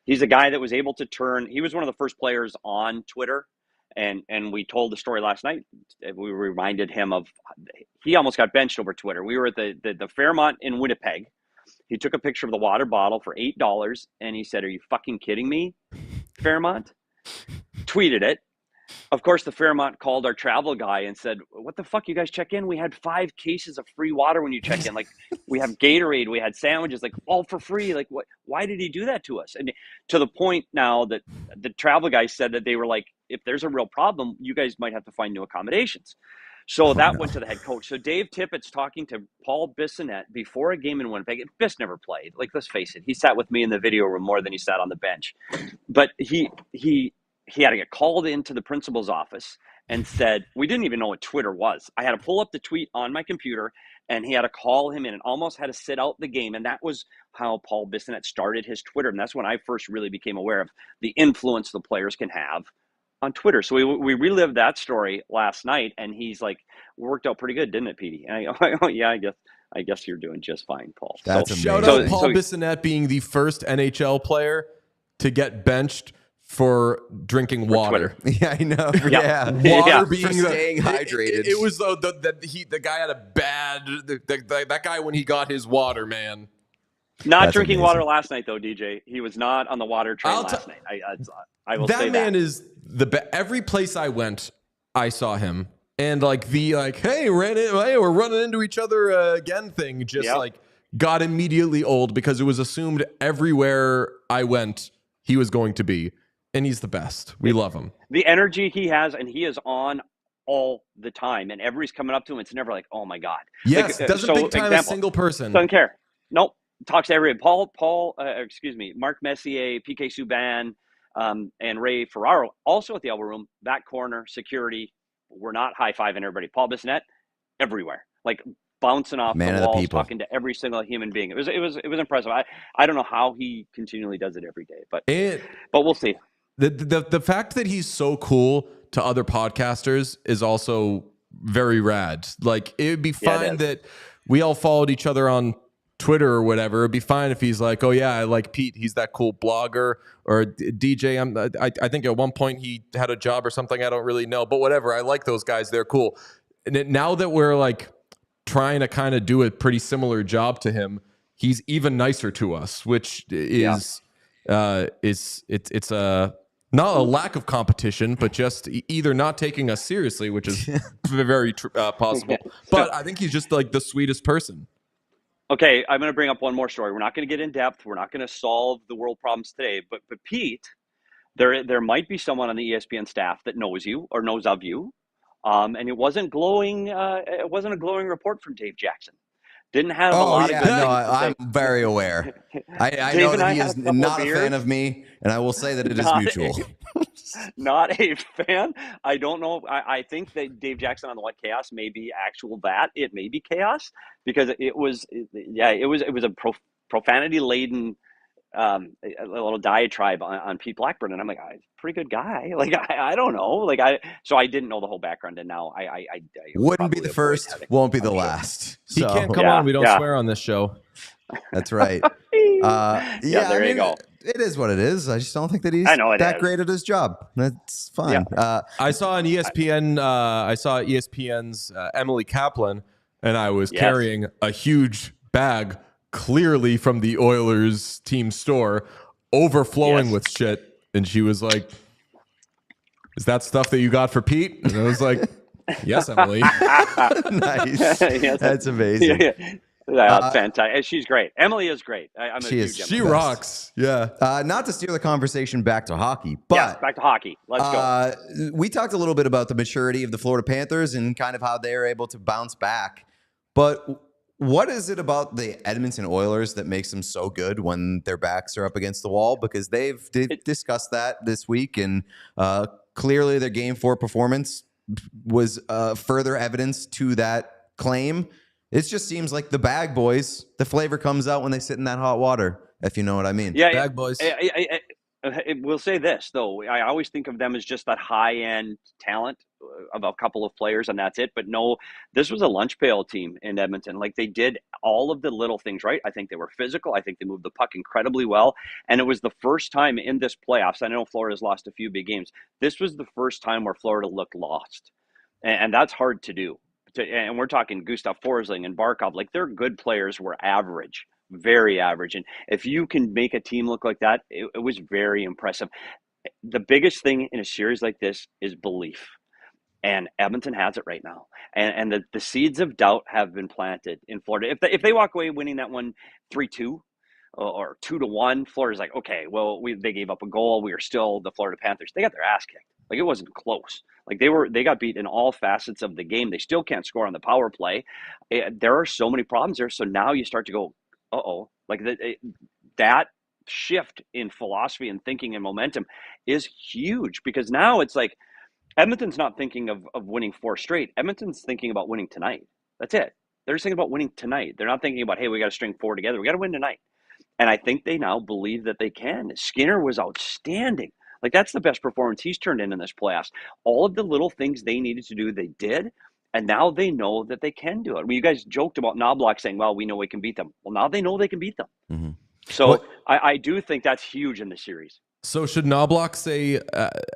he's a guy that was able to he was one of the first players on Twitter. And we told the story last night. We reminded him of, he almost got benched over Twitter. We were at the Fairmont in Winnipeg. He took a picture of the water bottle for $8 and he said, "Are you fucking kidding me, Fairmont?" Tweeted it. Of course, the Fairmont called our travel guy and said, "What the fuck, you guys check in? We had 5 cases of free water when you check in. Like, we have Gatorade, we had sandwiches, like all for free. Like, what? Why did he do that to us?" And to the point now that the travel guy said that they were like, "If there's a real problem, you guys might have to find new accommodations." So went to the head coach. So Dave Tippett's talking to Paul Bissonnette before a game in Winnipeg. Biss never played. Like, let's face it, he sat with me in the video room more than he sat on the bench. But he had to get called into the principal's office and said, we didn't even know what Twitter was. I had to pull up the tweet on my computer, and he had to call him in and almost had to sit out the game. And that was how Paul Bissonnette started his Twitter. And that's when I first really became aware of the influence the players can have on Twitter. So we relived that story last night, and he's like, worked out pretty good, didn't it, Petey? And I go, "Oh, yeah, I guess you're doing just fine, Paul." That's amazing. Shout out Paul Bissonnette being the first NHL player to get benched for drinking water. Yeah, I know. Yeah. Water being for staying hydrated. It was the guy had a bad that guy when he got his water, man. Not drinking water last night, though, DJ. He was not on the water train last night. I will say that. That man is every place I went, I saw him. And hey, we're running into each other again thing just got immediately old because it was assumed everywhere I went he was going to be. And he's the best. We love him. The energy he has, and he is on all the time. And everybody's coming up to him. It's never like, "Oh, my God." Yes, doesn't big time a single person. Doesn't care. Nope. Talks to everybody. Mark Messier, PK Subban, and Ray Ferraro, also at the elbow room, back corner, security. We're not high-fiving everybody. Paul Bissonnette, everywhere. Like, bouncing off the walls, talking to every single human being. It was impressive. I don't know how he continually does it every day, but we'll see. The fact that he's so cool to other podcasters is also very rad. Like, it would be fine that we all followed each other on Twitter or whatever. It'd be fine if he's like, "Oh yeah, I like Pete. He's that cool blogger." Or DJ. I think at one point he had a job or something. I don't really know, but whatever. I like those guys. They're cool. And now that we're like trying to kind of do a pretty similar job to him, he's even nicer to us, which is it's a not a lack of competition, but just either not taking us seriously, which is very possible. But I think he's just like the sweetest person. Okay, I'm going to bring up one more story. We're not going to get in depth. We're not going to solve the world problems today. But Pete, there might be someone on the ESPN staff that knows you or knows of you, and it wasn't glowing. It wasn't a glowing report from Dave Jackson. Didn't have a lot of good things to say. I'm very aware. I know that he is not a fan of me, and I will say that it is mutual. Not a fan. I don't know. I think that Dave Jackson on the What Chaos may be actual that. It may be chaos because it was a profanity laden a little diatribe on Pete Blackburn, and I'm like, pretty good guy. Like, I don't know. So I didn't know the whole background, and now I wouldn't be the first, won't be the last. He can't come on. We don't swear on this show. That's right. There you go. It is what it is. I just don't think that he's that great at his job. That's fine. Yeah. I saw on ESPN. I saw ESPN's Emily Kaplan, and I was carrying a huge bag, clearly from the Oilers team store, overflowing with shit. And she was like, "Is that stuff that you got for Pete?" And I was like, "Yes, Emily." Nice. That's amazing. That's fantastic. She's great. Emily is great. She rocks. Yeah. Not to steer the conversation back to hockey, but back to hockey. Let's go. We talked a little bit about the maturity of the Florida Panthers and kind of how they are able to bounce back. But what is it about the Edmonton Oilers that makes them so good when their backs are up against the wall? Because they've discussed that this week, and clearly their Game 4 performance was further evidence to that claim. It just seems like the bag boys, the flavor comes out when they sit in that hot water, if you know what I mean. Yeah, bag boys. We'll say this, though. I always think of them as just that high-end talent of a couple of players, and that's it. But no, this was a lunch pail team in Edmonton. Like, they did all of the little things right. I think they were physical. I think they moved the puck incredibly well. And it was the first time in this playoffs. I know Florida's lost a few big games. This was the first time where Florida looked lost. And that's hard to do. And we're talking Gustav Forsling and Barkov. Like, their good players were average. Very average. And if you can make a team look like that, it was very impressive. The biggest thing in a series like this is belief. And Edmonton has it right now. And the seeds of doubt have been planted in Florida. If they walk away winning that one 3-2 or 2-1, Florida's like, okay, well, they gave up a goal. We are still the Florida Panthers. They got their ass kicked. Like, it wasn't close. Like, they got beat in all facets of the game. They still can't score on the power play. There are so many problems there. So now you start to go, like that shift in philosophy and thinking and momentum is huge, because now it's like Edmonton's not thinking of winning 4 straight. Edmonton's thinking about winning tonight. That's it. They're just thinking about winning tonight. They're not thinking about, hey, we got to string 4 together. We got to win tonight. And I think they now believe that they can. Skinner was outstanding. Like, that's the best performance he's turned in this playoffs. All of the little things they needed to do, they did. And now they know that they can do it. I mean, you guys joked about Knobloch saying, well, we know we can beat them. Well, now they know they can beat them. Mm-hmm. So I do think that's huge in the series. So should Knobloch say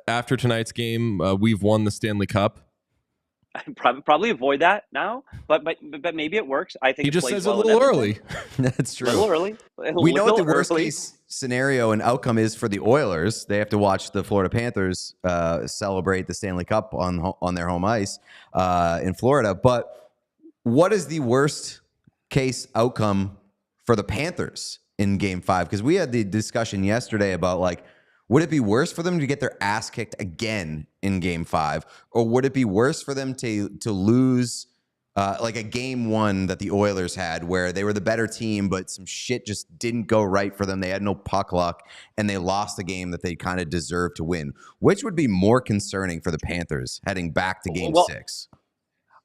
after tonight's game, we've won the Stanley Cup? Probably avoid that now, but maybe it works. I think he just says a little early. That's true. A little early. We know what the worst case scenario and outcome is for the Oilers. They have to watch the Florida Panthers celebrate the Stanley Cup on their home ice in Florida. But what is the worst case outcome for the Panthers in Game 5? Because we had the discussion yesterday about, like, would it be worse for them to get their ass kicked again in Game 5? Or would it be worse for them to lose like a Game 1 that the Oilers had, where they were the better team, but some shit just didn't go right for them? They had no puck luck, and they lost a game that they kind of deserved to win. Which would be more concerning for the Panthers heading back to Game 6?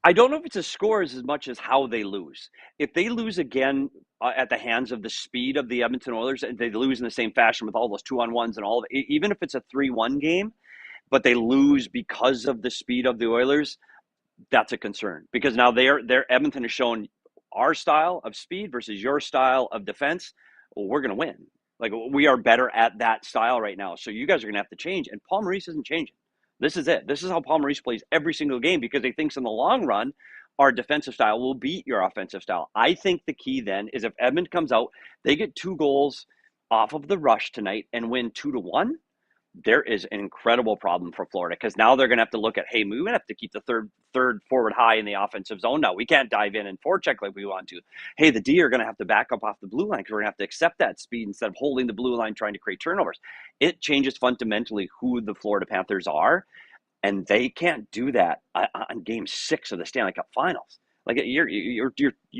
I don't know if it's a score as much as how they lose. If they lose again at the hands of the speed of the Edmonton Oilers, and they lose in the same fashion with all those 2-on-1s and all of it, even if it's a 3-1 game, but they lose because of the speed of the Oilers, that's a concern. Because now Edmonton has shown our style of speed versus your style of defense. Well, we're going to win. Like, we are better at that style right now. So you guys are going to have to change. And Paul Maurice isn't changing. This is it. This is how Paul Maurice plays every single game, because he thinks in the long run, our defensive style will beat your offensive style. I think the key then is if Edmonton comes out, they get 2 goals off of the rush tonight and win 2-1, there is an incredible problem for Florida, because now they're going to have to look at, hey, we're going to have to keep the third forward high in the offensive zone now. We can't dive in and forecheck like we want to. Hey, the D are going to have to back up off the blue line, because we're going to have to accept that speed instead of holding the blue line trying to create turnovers. It changes fundamentally who the Florida Panthers are, and they can't do that on Game 6 of the Stanley Cup Finals. Like, you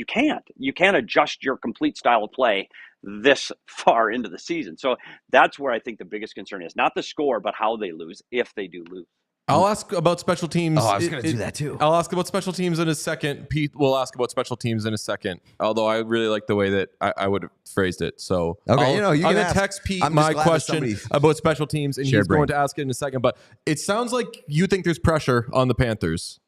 can't adjust your complete style of play this far into the season. So that's where I think the biggest concern is, not the score, but how they lose, if they do lose. I'll ask about special teams. Oh, I was going to do that too. I'll ask about special teams in a second. Pete will ask about special teams in a second. Although I really like the way that I would have phrased it. So okay, I'm going to text Pete my question about special teams, and he's going to ask it in a second. But it sounds like you think there's pressure on the Panthers.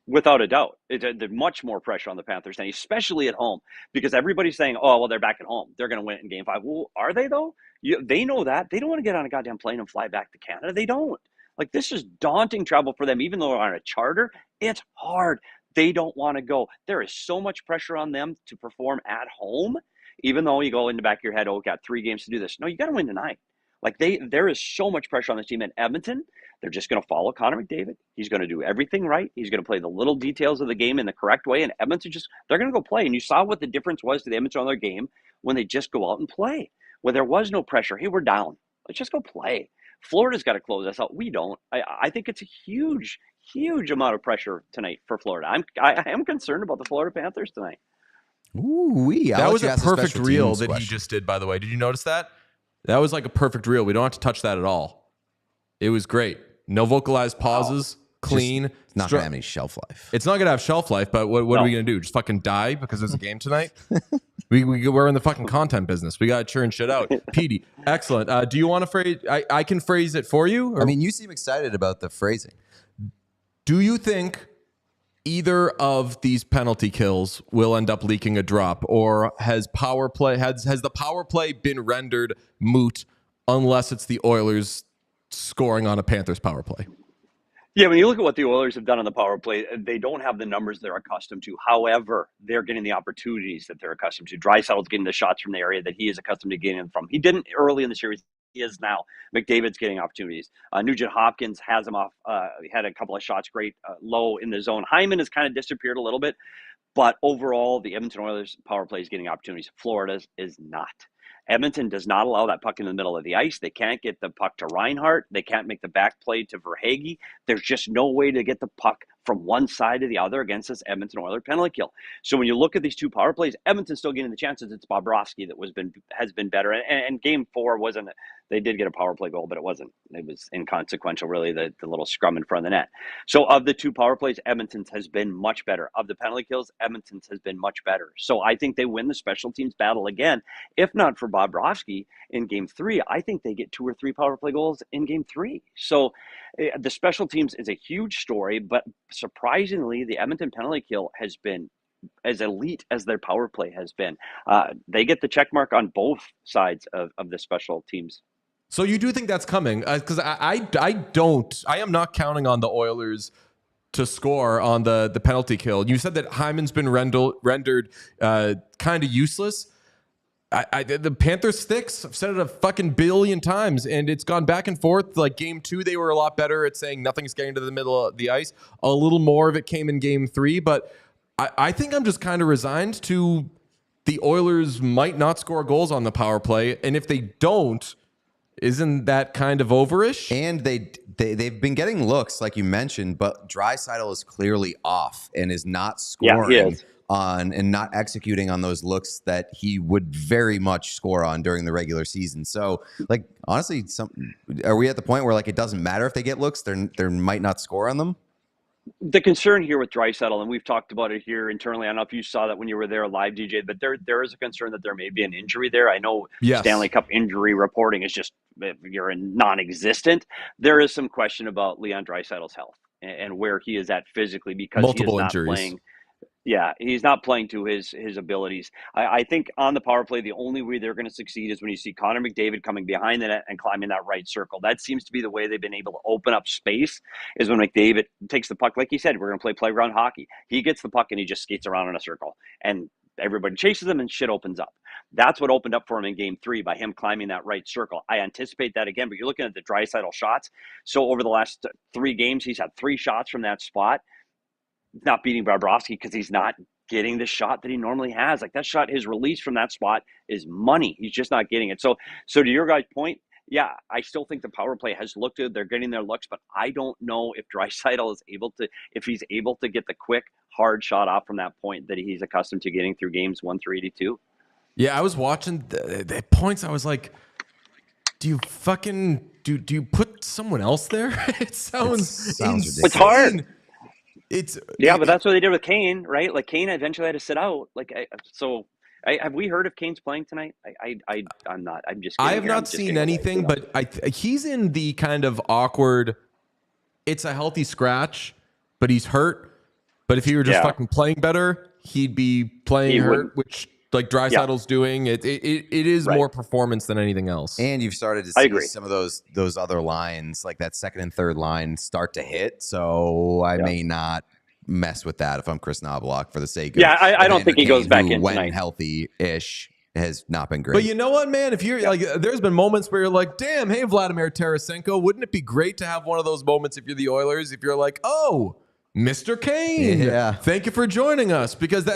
Without a doubt. There's much more pressure on the Panthers now, especially at home, because everybody's saying, oh, well, they're back at home. They're going to win it in Game 5. Well, are they, though? They know that. They don't want to get on a goddamn plane and fly back to Canada. They don't. Like, this is daunting travel for them. Even though they're on a charter, it's hard. They don't want to go. There is so much pressure on them to perform at home, even though you go in the back of your head, oh, we got 3 games to do this. No, you got to win tonight. Like, there is so much pressure on this team in Edmonton. They're just going to follow Connor McDavid. He's going to do everything right. He's going to play the little details of the game in the correct way. And Edmonton they're going to go play. And you saw what the difference was to the Edmonton on their game when they just go out and play, where there was no pressure. Hey, we're down. Let's just go play. Florida's got to close us out. We don't. I think it's a huge, huge amount of pressure tonight for Florida. I am concerned about the Florida Panthers tonight. Ooh, that was a perfect reel that he just did, by the way. Did you notice that? That was like a perfect reel. We don't have to touch that at all. It was great. No vocalized pauses. clean. It's not going to have any shelf life. It's not going to have shelf life, but what are we going to do? Just fucking die because there's a game tonight? We're in the fucking content business. We got to churn shit out. Petey, excellent. Do you want to phrase? I can phrase it for you. Or? I mean, you seem excited about the phrasing. Do you think either of these penalty kills will end up leaking a drop, or has the power play been rendered moot unless it's the Oilers scoring on a Panthers power play? Yeah, when you look at what the Oilers have done on the power play, they don't have the numbers they're accustomed to. However, they're getting the opportunities that they're accustomed to. Draisaitl's getting the shots from the area that he is accustomed to getting them from. He didn't early in the series. He is now. McDavid's getting opportunities. Nugent Hopkins has him off. He had a couple of shots great low in the zone. Hyman has kind of disappeared a little bit. But overall, the Edmonton Oilers power play is getting opportunities. Florida's is not. Edmonton does not allow that puck in the middle of the ice. They can't get the puck to Reinhart. They can't make the back play to Verhaeghe. There's just no way to get the puck from one side to the other against this Edmonton Oilers penalty kill. So when you look at these two power plays, Edmonton's still getting the chances. It's Bobrovsky that has been better. And game 4 wasn't. They did get a power play goal, but it wasn't. It was inconsequential, really, the little scrum in front of the net. So of the two power plays, Edmonton's has been much better. Of the penalty kills, Edmonton's has been much better. So I think they win the special teams battle again. If not for Bobrovsky in game 3, I think they get 2 or 3 power play goals in game 3. So the special teams is a huge story, but surprisingly, the Edmonton penalty kill has been as elite as their power play has been. They get the check mark on both sides of the special teams. So you do think that's coming? Because I am not counting on the Oilers to score on the penalty kill. You said that Hyman's been rendered kind of useless. The Panthers sticks, I've said it a fucking billion times, and it's gone back and forth. Like game 2, they were a lot better at saying nothing's getting to the middle of the ice. A little more of it came in game 3, but I think I'm just kind of resigned to the Oilers might not score goals on the power play, and if they don't, isn't that kind of overish? And they've been getting looks, like you mentioned, but Draisaitl is clearly off and is not scoring on and not executing on those looks that he would very much score on during the regular season. So, like, honestly, are we at the point where, like, it doesn't matter if they get looks, they might not score on them? The concern here with Draisaitl, and we've talked about it here internally, I don't know if you saw that when you were there live, DJ, but there is a concern that there may be an injury there. I know Stanley Cup injury reporting is just, you're non-existent. There is some question about Leon Draisaitl's health and where he is at physically because multiple he is not injuries. Playing. Yeah, he's not playing to his abilities. I think on the power play, the only way they're going to succeed is when you see Connor McDavid coming behind the net and climbing that right circle. That seems to be the way they've been able to open up space, is when McDavid takes the puck. Like he said, we're going to play playground hockey. He gets the puck and he just skates around in a circle. And everybody chases him and shit opens up. That's what opened up for him in game 3 by him climbing that right circle. I anticipate that again, but you're looking at the Draisaitl shots. So over the last 3 games, he's had 3 shots from that spot. Not beating Bobrovsky because he's not getting the shot that he normally has. Like that shot, his release from that spot is money. He's just not getting it. So to your guys' point, yeah, I still think the power play has looked good. They're getting their looks, but I don't know if Draisaitl is if he's able to get the quick, hard shot off from that point that he's accustomed to getting through games 1 through 82. Yeah, I was watching the points. I was like, do you fucking do you put someone else there? It sounds ridiculous. It's hard. But that's what they did with Kane, right? Like Kane eventually had to sit out. Have we heard if Kane's playing tonight? I'm not. I'm just. I have not seen anything, but he's in the kind of awkward. It's a healthy scratch, but he's hurt. But if he were just fucking playing better, he'd be playing hurt, which like Draisaitl's doing. It is more performance than anything else. And you've started to see some of those other lines, like that second and third line, start to hit. So I may not mess with that if I'm Chris Knobloch for the sake of I don't think he goes back in when tonight. Healthy-ish has not been great. But you know what, man? If you're like, there's been moments where you're like, damn, hey, Vladimir Tarasenko, wouldn't it be great to have one of those moments if you're the Oilers? If you're like, oh, Mr. Kane, thank you for joining us, because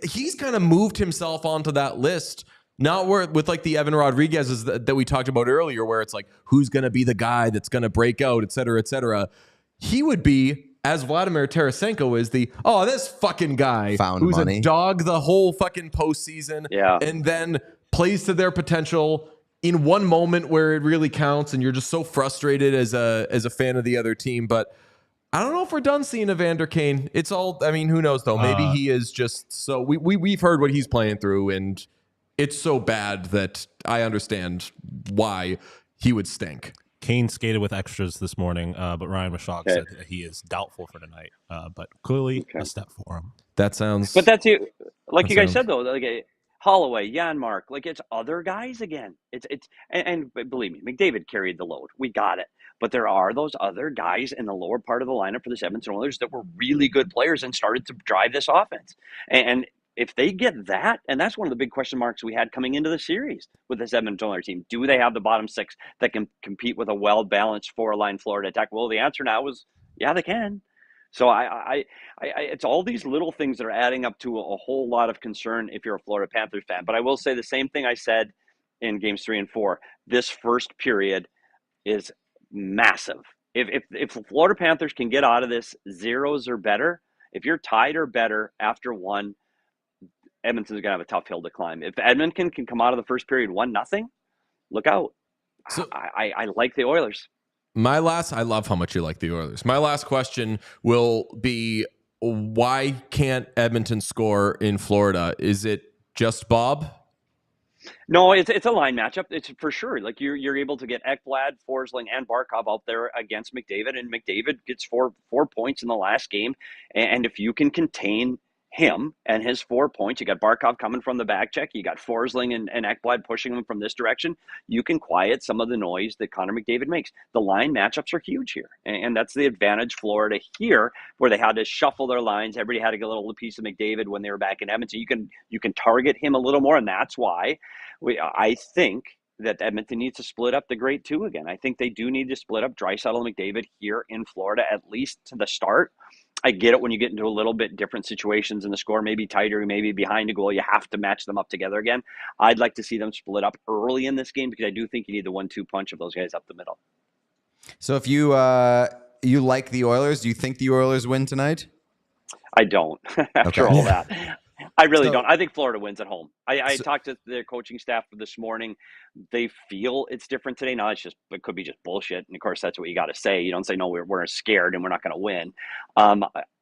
he's kind of moved himself onto that list. Not with like the Evan Rodriguez's that we talked about earlier, where it's like, who's going to be the guy that's going to break out, et cetera, et cetera. He would be, as Vladimir Tarasenko is, this fucking guy who's a dog the whole fucking postseason and then plays to their potential in one moment where it really counts, and you're just so frustrated as a fan of the other team. But I don't know if we're done seeing Evander Kane. It's all, I mean, who knows though? Maybe he is just so we've heard what he's playing through, and it's so bad that I understand why he would stink. Kane skated with extras this morning, but Ryan Mashog said that he is doubtful for tonight. But clearly a step for him. That sounds. But that's it. Like you guys said though, like Holloway, Janmark, like it's other guys again. And believe me, McDavid carried the load. We got it. But there are those other guys in the lower part of the lineup for the Edmonton Oilers that were really good players and started to drive this offense. And if they get that, and that's one of the big question marks we had coming into the series with this Edmonton Oilers team, do they have the bottom six that can compete with a well-balanced four-line Florida attack? Well, the answer now is, yeah, they can. So I it's all these little things that are adding up to a whole lot of concern if you're a Florida Panthers fan. But I will say the same thing I said in games 3 and 4. This first period is massive. If the Florida Panthers can get out of this 0s or better, if you're tied or better after 1, Edmonton's gonna have a tough hill to climb. If Edmonton can come out of the first period 1-0, look out. So I like the Oilers. I love how much you like the Oilers. My last question will be, why can't Edmonton score in Florida? Is it just Bob? No, it's a line matchup. It's for sure. Like you're able to get Ekblad, Forsling, and Barkov out there against McDavid, and McDavid gets four points in the last game. And if you can contain him and his 4 points, you got Barkov coming from the back check, you got Forsling and Ekblad pushing him from this direction, you can quiet some of the noise that Connor McDavid makes. The line matchups are huge here, and that's the advantage Florida here, where they had to shuffle their lines. Everybody had to get a little piece of McDavid when they were back in Edmonton. You can target him a little more, and that's why I think that Edmonton needs to split up the great two again. I think they do need to split up Draisaitl and McDavid here in Florida, at least to the start. I get it when you get into a little bit different situations in the score, maybe tighter, maybe behind a goal, you have to match them up together again. I'd like to see them split up early in this game because I do think you need the 1-2 punch of those guys up the middle. So if you you like the Oilers, do you think the Oilers win tonight? I don't. After all that. I really don't. I think Florida wins at home. I talked to their coaching staff this morning. They feel it's different today. Now it could be just bullshit. And of course, that's what you got to say. You don't say, no, we're scared and we're not going to win.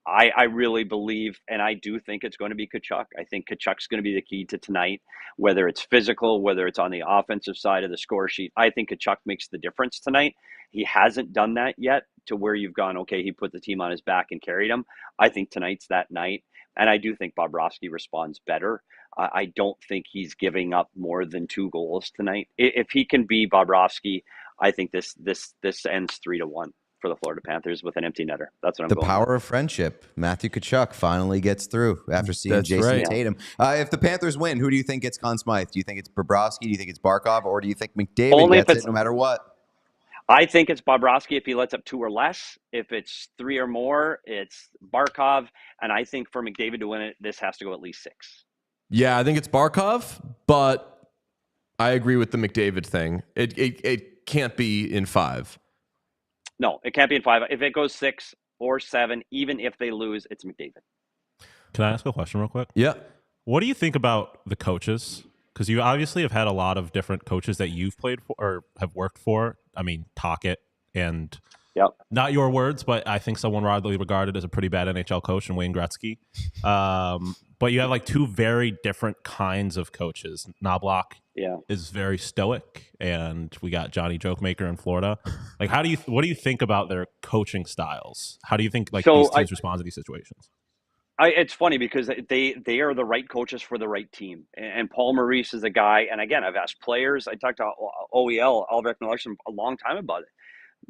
I really believe, and I do think it's going to be Tkachuk. I think Tkachuk's going to be the key to tonight, whether it's physical, whether it's on the offensive side of the score sheet. I think Tkachuk makes the difference tonight. He hasn't done that yet to where you've gone, okay, he put the team on his back and carried him. I think tonight's that night. And I do think Bobrovsky responds better. I don't think he's giving up more than 2 goals tonight. If he can be Bobrovsky, I think this ends 3-1 for the Florida Panthers with an empty netter. That's what I'm going with. The power of friendship. Matthew Tkachuk finally gets through after seeing Jayson Tatum. If the Panthers win, who do you think gets Conn Smythe? Do you think it's Bobrovsky? Do you think it's Barkov? Or do you think McDavid gets it no matter what? I think it's Bobrovsky if he lets up 2 or less. If it's 3 or more, it's Barkov. And I think for McDavid to win it, this has to go at least 6. Yeah, I think it's Barkov, but I agree with the McDavid thing. It can't be in 5. No, it can't be in 5. If it goes 6 or 7, even if they lose, it's McDavid. Can I ask a question real quick? Yeah. What do you think about the coaches? Because you obviously have had a lot of different coaches that you've played for or have worked for. I mean, Tocchet and not your words, but I think someone widely regarded as a pretty bad NHL coach in Wayne Gretzky. But you have like 2 very different kinds of coaches. Knobloch is very stoic, and we got Johnny Jokemaker in Florida. Like, what do you think about their coaching styles? How do you think these teams respond to these situations? It's funny because they are the right coaches for the right team. And Paul Maurice is a guy, and again, I've asked players, I talked to OEL, Albrecht Larson, a long time about it.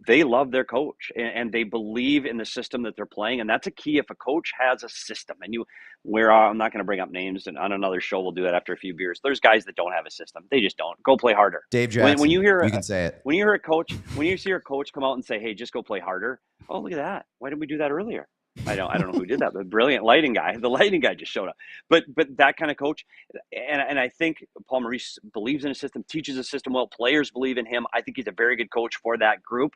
They love their coach and they believe in the system that they're playing. And that's a key. If a coach has a system and I'm not going to bring up names, and on another show, we'll do that after a few beers. There's guys that don't have a system. They just don't. Go play harder. Dave Jackson, when you can say it. When you hear a coach, when you see your coach come out and say, hey, just go play harder. Oh, look at that. Why didn't we do that earlier? I don't know who did that, but brilliant lighting guy. The lighting guy just showed up. But that kind of coach, and I think Paul Maurice believes in a system, teaches a system well. Players believe in him. I think he's a very good coach for that group.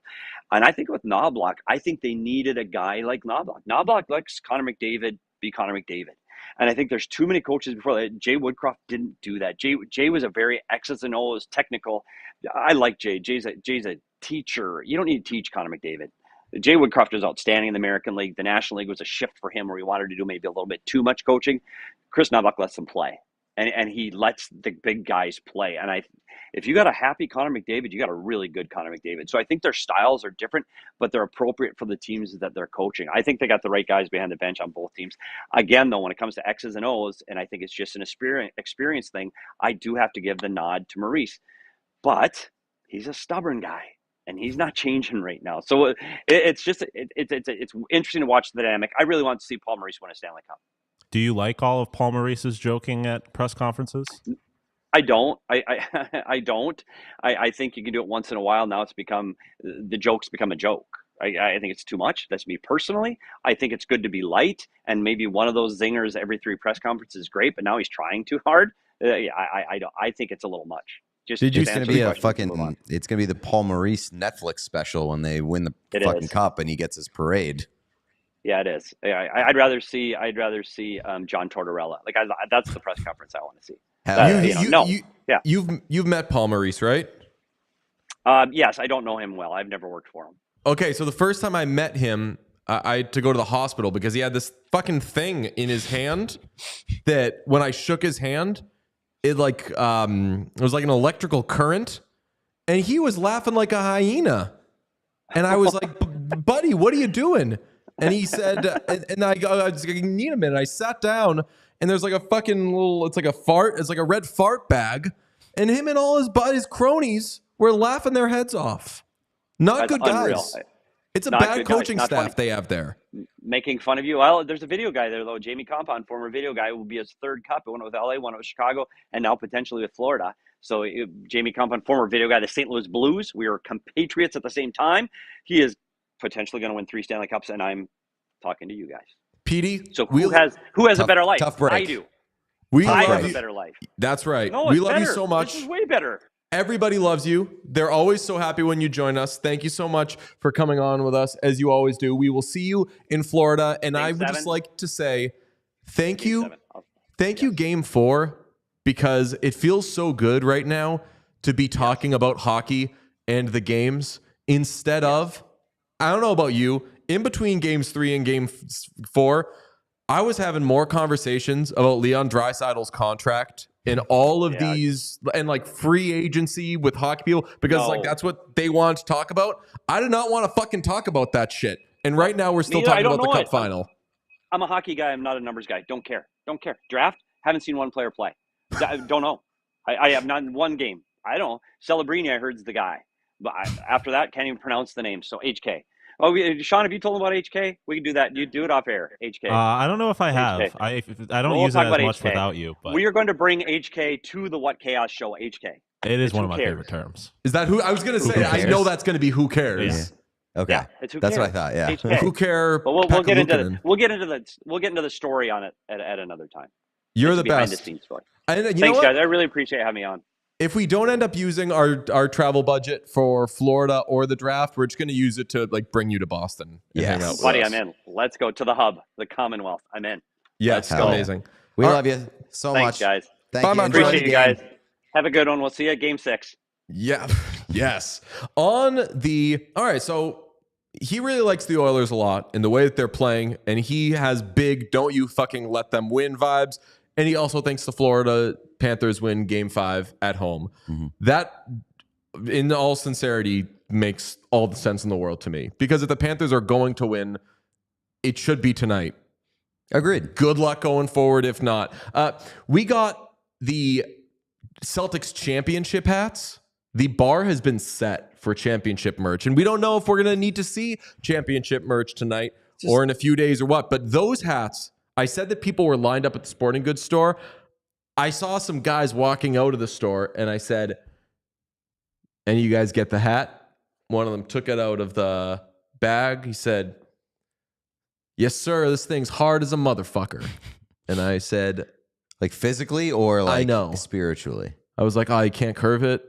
And I think with Knobloch, I think they needed a guy like Knobloch. Knobloch lets Connor McDavid be Connor McDavid. And I think there's too many coaches before that. Jay Woodcroft didn't do that. Jay was a very X's and O's technical. I like Jay. Jay's a teacher. You don't need to teach Connor McDavid. Jay Woodcroft was outstanding in the American League. The National League was a shift for him where he wanted to do maybe a little bit too much coaching. Chris Novak lets him play, and he lets the big guys play. And if you got a happy Connor McDavid, you got a really good Connor McDavid. So I think their styles are different, but they're appropriate for the teams that they're coaching. I think they got the right guys behind the bench on both teams. Again, though, when it comes to X's and O's, and I think it's just an experience thing, I do have to give the nod to Maurice. But he's a stubborn guy, and he's not changing right now. So it's interesting to watch the dynamic. I really want to see Paul Maurice win a Stanley Cup. Do you like all of Paul Maurice's joking at press conferences? I don't. I don't. I think you can do it once in a while. Now the jokes become a joke. I think it's too much. That's me personally. I think it's good to be light, and maybe one of those zingers every 3 press conferences is great, but now he's trying too hard. I think it's a little much. It's going to be it's going to be the Paul Maurice Netflix special when they win the fucking cup and he gets his parade. Yeah, it is. I'd rather see John Tortorella. Like that's the press conference I want to see. You've met Paul Maurice, right? Yes, I don't know him well. I've never worked for him. Okay, so the first time I met him, I had to go to the hospital because he had this fucking thing in his hand that when I shook his hand, it was like an electrical current, and he was laughing like a hyena, and I was like, "Buddy, what are you doing?" And he said, and I was like, "Need a minute." I sat down, and there's like a fucking it's like a red fart bag, and him and all his cronies were laughing their heads off. Not good guys. It's a bad coaching staff they have there. Making fun of you. Well, there's a video guy there, though. Jamie Compound, former video guy, will be his 3rd cup. One with LA, one with Chicago, and now potentially with Florida. So Jamie Compound, former video guy, the St. Louis Blues. We were compatriots at the same time. He is potentially going to win 3 Stanley Cups, and I'm talking to you guys. Petey. So who has a better life? Tough break. I do. I have a better life. That's right. No, we love you so much. This is way better. Everybody loves you. They're always so happy when you join us. Thank you so much for coming on with us, as you always do. We will see you in Florida. And I would just like to say thank you. Thank you, Game 4, because it feels so good right now to be talking about hockey and the games instead of, I don't know about you, in between Games 3 and Game 4, I was having more conversations about Leon Draisaitl's contract and all of these and like free agency with hockey people because like that's what they want to talk about. I did not want to fucking talk about that shit. And right now we're still talking about the cup final. I'm a hockey guy. I'm not a numbers guy. Don't care. Draft. Haven't seen one player play. Don't know. I have not one game. I don't know. Celebrini, I heard, is the guy. But after that, can't even pronounce the name. So HK. Oh, Sean, have you told him about HK? We can do that. You do it off air. HK. I don't know if I have. I don't use it as much HK without you. But we are going to bring HK to the What Chaos show. HK. It is one of my favorite terms. Is that who I was going to say? I know that's going to be who cares. Yeah. Okay, it's that's what I thought. Yeah, HK. Who care? But we'll get into the story on it at another time. You're the behind best. The scenes story. Thanks, guys. I really appreciate having me on. If we don't end up using our travel budget for Florida or the draft, we're just going to use it to like bring you to Boston. Hang out with buddy, us. I'm in. Let's go to the hub, the Commonwealth. I'm in. Yes, amazing. We love you so Thanks, much, guys. Thank you. Appreciate you guys. Have a good one. We'll see you at Game 6. Yeah. Yes. All right. So he really likes the Oilers a lot in the way that they're playing, and he has big "don't you fucking let them win" vibes. And he also thinks the Florida Panthers win Game 5 at home. Mm-hmm. That, in all sincerity, makes all the sense in the world to me. Because if the Panthers are going to win, it should be tonight. Agreed. Good luck going forward if not. We got the Celtics championship hats. The bar has been set for championship merch. And we don't know if we're going to need to see championship merch tonight or in a few days or what. But those hats... I said that people were lined up at the sporting goods store. I saw some guys walking out of the store, and I said, "Any of you guys get the hat?" One of them took it out of the bag. He said, "Yes, sir. This thing's hard as a motherfucker." And I said, "Like physically or like I know. Spiritually?" I was like, "Oh, you can't curve it."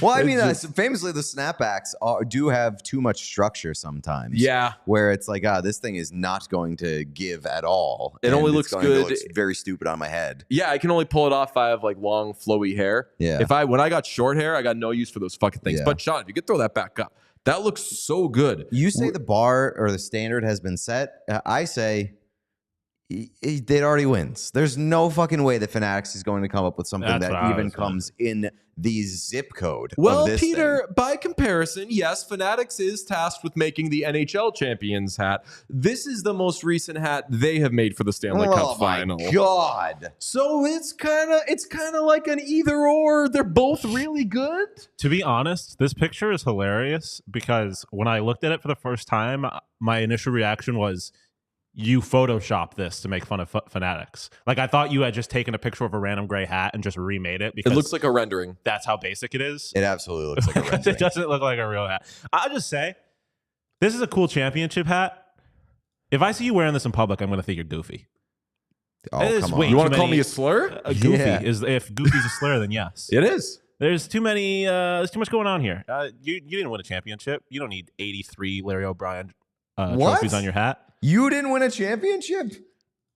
Well, I mean, famously, the snapbacks do have too much structure sometimes. Yeah. Where it's like, this thing is not going to give at all. It only looks good. It looks very stupid on my head. Yeah, I can only pull it off if I have like long, flowy hair. Yeah. When I got short hair, I got no use for those fucking things. Yeah. But Sean, if you could throw that back up. That looks so good. You say the bar or the standard has been set. I say it already wins. There's no fucking way that Fanatics is going to come up with something that even comes in the zip code. Well, of this Peter, thing. by comparison, yes, Fanatics is tasked with making the NHL champions hat. This is the most recent hat they have made for the Stanley Cup final. Oh my God. So it's kind of like an either or. They're both really good. To be honest, this picture is hilarious because when I looked at it for the first time, my initial reaction was, you Photoshop this to make fun of Fanatics. Like, I thought you had just taken a picture of a random gray hat and just remade it because It looks like a rendering. that's how basic it is. It absolutely looks like a rendering. It doesn't look like a real hat. I'll just say, this is a cool championship hat. If I see you wearing this in public, I'm going to think you're goofy. Oh, It is come way on. You want too to call many- me a slur? Goofy Yeah. is, if goofy's a slur, then yes. It is. There's too many. There's too much going on here. You didn't win a championship. You don't need 83 Larry O'Brien trophies on your hat. You didn't win a championship?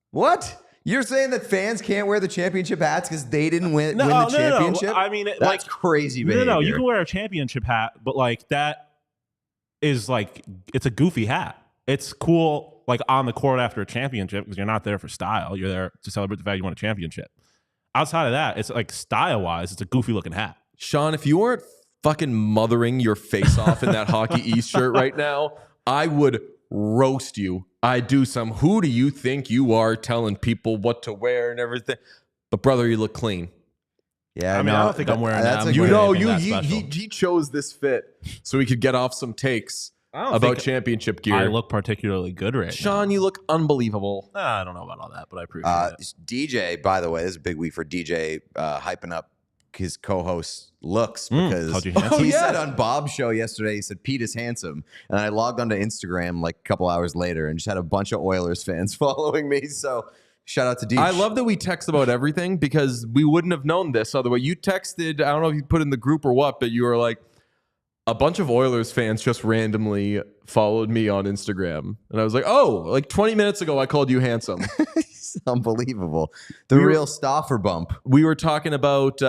What? You're saying that fans can't wear the championship hats because they didn't win the championship? No. I mean, That's crazy behavior. No. You can wear a championship hat, but like that is like, it's a goofy hat. It's cool, like on the court after a championship because you're not there for style. You're there to celebrate the fact you won a championship. Outside of that, it's like style wise, it's a goofy looking hat. Sean, if you weren't fucking mothering your face off in that Hockey East shirt right now, I would roast you. I do some. Who do you think you are telling people what to wear and everything? But brother, you look clean. Yeah, I mean, I don't think I'm wearing that. I'm You wearing know, anything that special. he chose this fit so he could get off some takes about think championship gear. I look particularly good right Sean, now. you look unbelievable. I don't know about all that, but I appreciate it. DJ, by the way, this is a big week for DJ hyping up his co-host looks because called you handsome? he Oh, yeah. said on Bob's show yesterday, he said Pete is handsome, and I logged onto Instagram like a couple hours later and just had a bunch of Oilers fans following me. So shout out to DJ. I love that we text about everything because we wouldn't have known this otherwise. You texted, I don't know if you put in the group or what, but you were like, a bunch of Oilers fans just randomly followed me on Instagram. And I was like, oh, like 20 minutes ago, I called you handsome. It's unbelievable. The real Stauffer bump. We were talking about,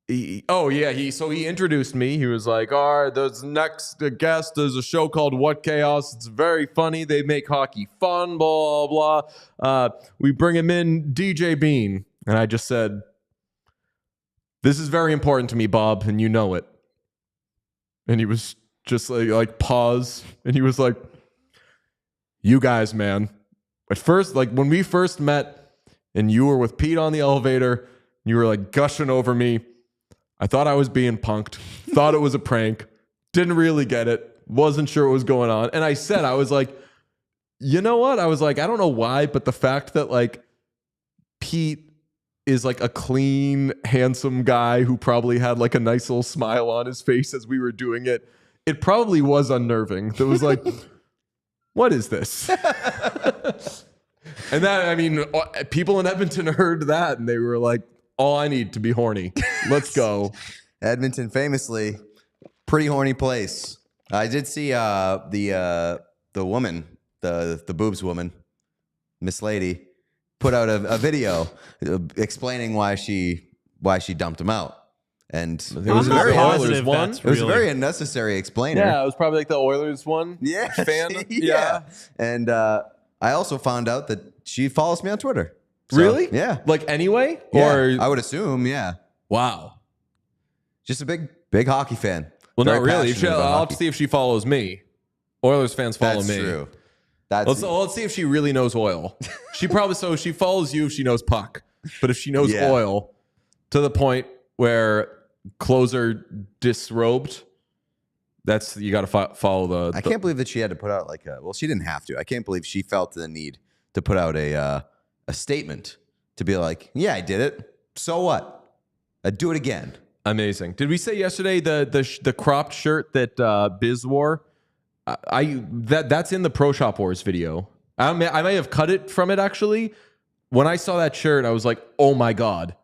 he introduced me. He was like, all right, there's next guest. There's a show called What Chaos. It's very funny. They make hockey fun, blah, blah. We bring him in, DJ Bean. And I just said, this is very important to me, Bob, and you know it. And he was just like pause. And he was like, you guys, man. At first, like when we first met and you were with Pete on the elevator, you were like gushing over me. I thought I was being punked. Thought it was a prank. Didn't really get it. Wasn't sure what was going on. And I said, I was like, you know what? I was like, I don't know why, but the fact that like Pete is like a clean, handsome guy who probably had like a nice little smile on his face as we were doing it. It probably was unnerving. It was like, what is this? And that, I mean, people in Edmonton heard that and they were like, all I need to be horny. Let's go. Edmonton, famously, pretty horny place. I did see the woman, the boobs woman, Miss Lady, put out a video explaining why she dumped him out, and It was a very Oilers one. It was a very unnecessary explainer. Yeah, it was probably like the Oilers one. Yeah, Fan. yeah. And I also found out that she follows me on Twitter. So, Really? Yeah. Like anyway? Yeah, Or I would assume. Yeah. wow. Just a big hockey fan. Well, Very not really. passionate about I'll have hockey. to see if she follows me. Oilers fans follow That's me. true. That's Let's see if she really knows oil. She probably she follows you if she knows puck. But if she knows Yeah. oil to the point where clothes are disrobed, that's you got to follow the. I can't believe that she had to put out like a. Well, she didn't have to. I can't believe she felt the need to put out a statement to be like, yeah, I did it. So what? I'd do it again. Amazing. Did we say yesterday the cropped shirt that Biz wore? That's in the Pro Shop Wars video. I may have cut it from it actually. When I saw that shirt, I was like, oh my God,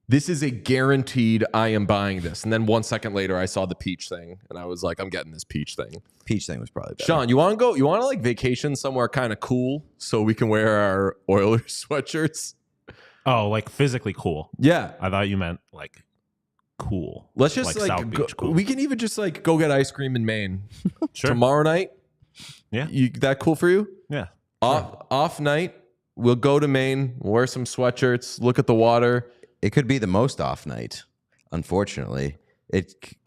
this is a guaranteed I am buying this. And then 1 second later, I saw the peach thing and I was like, I'm getting this peach thing. Peach thing was probably better. Sean, you want to like vacation somewhere kind of cool so we can wear our Oilers sweatshirts? Oh, like physically cool. Yeah. I thought you meant like cool. Let's just South Beach cool. we can even just like go get ice cream in Maine Sure. tomorrow night. Yeah. That cool for you? Yeah. Off night. We'll go to Maine, wear some sweatshirts, look at the water. It could be the most off night, unfortunately.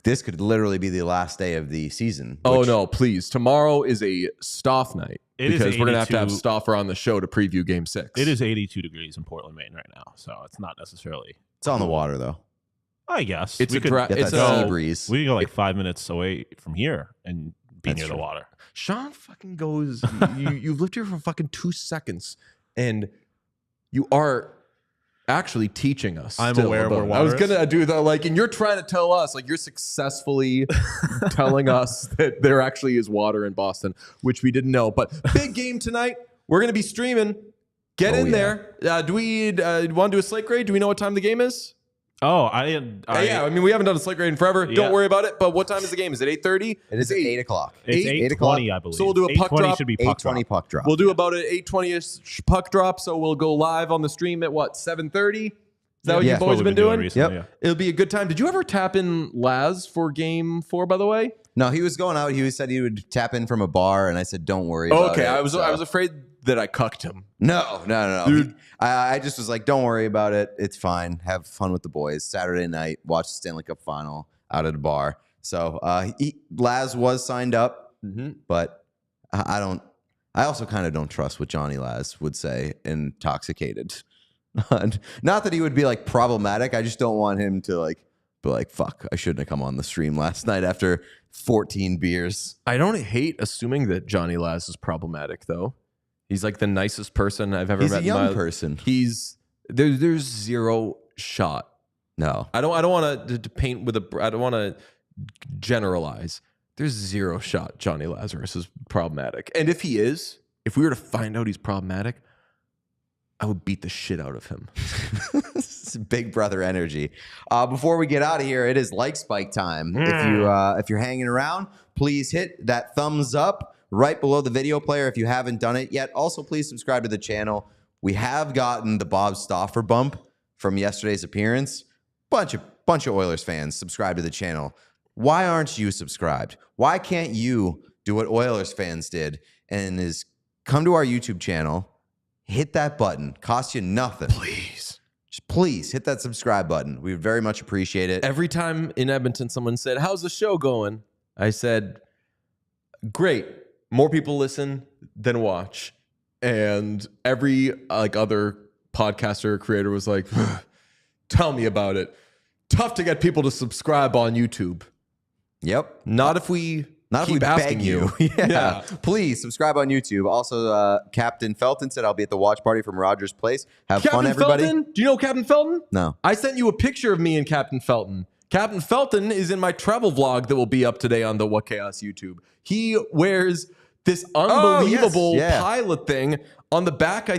This could literally be the last day of the season. Oh no, please. Tomorrow is a Stoff night. It is because we're gonna have 82 Stoffer on the show to preview Game 6. It is 82 degrees in Portland, Maine right now, so it's not necessarily. It's on the water though. I guess It's we a could dra- Get it's that a sea breeze. we could go like 5 minutes away from here and be That's near true. the water. Sean fucking goes. You've lived here for fucking 2 seconds, and you are actually teaching us. I'm still aware of about where it. I was water is. gonna do that, like, and you're trying to tell us, like, you're successfully telling us that there actually is water in Boston, which we didn't know. But big game tonight. We're gonna be streaming. Get in there. Do we want to do a slate grade? Do we know what time the game is? Oh, Yeah, I mean, we haven't done a slate grade in forever. Yeah. Don't worry about it. But what time is the game? Is it 8:30? It is 8 o'clock. It's 8:20, I believe. So we'll do a puck 8:20 drop. should be puck 8:20 drop. puck drop. We'll do about an 8:20ish puck drop. So we'll go live on the stream at what, 7:30? Is that what you Yeah. boys we've been doing? recently, Yep. It'll be a good time. Did you ever tap in Laz for Game 4? By the way, No, he was going out. He said he would tap in from a bar, and I said, "Don't worry about okay. it." I was afraid that I cucked him. No. Dude. I just was like, "Don't worry about it. It's fine. Have fun with the boys." Saturday night, watch the Stanley Cup final out at a bar. So Laz was signed up, but I don't. I also kind of don't trust what Johnny Laz would say intoxicated. Not that he would be like problematic. I just don't want him to like be like, "Fuck, I shouldn't have come on the stream last night after 14 beers." I don't hate assuming that Johnny Laz is problematic, though. He's like the nicest person I've ever He's met. a young person. There's zero shot. No. I don't want to paint with I don't want to generalize. There's zero shot Johnny Lazarus is problematic. And if he is, if we were to find out he's problematic, I would beat the shit out of him. This is Big Brother energy. Before we get out of here, it is like Spike time. If you're hanging around, please hit that thumbs up right below the video player if you haven't done it yet. Also, please subscribe to the channel. We have gotten the Bob Stauffer bump from yesterday's appearance. Bunch of Oilers fans subscribe to the channel. Why aren't you subscribed? Why can't you do what Oilers fans did and is come to our YouTube channel, hit that button, cost you nothing. Please. Just please hit that subscribe button. We would very much appreciate it. Every time in Edmonton someone said, "How's the show going?" I said, "Great. More people listen than watch." And every other podcaster or creator was like, "Tell me about it. Tough to get people to subscribe on YouTube." Yep. Not if we keep beg asking you. yeah. Please subscribe on YouTube. Also, Captain Felton said, "I'll be at the watch party from Rogers Place. Have fun, everybody." Felton? Do you know Captain Felton? No. I sent you a picture of me and Captain Felton. Captain Felton is in my travel vlog that will be up today on the What Chaos YouTube. He wears this unbelievable pilot thing on the back. I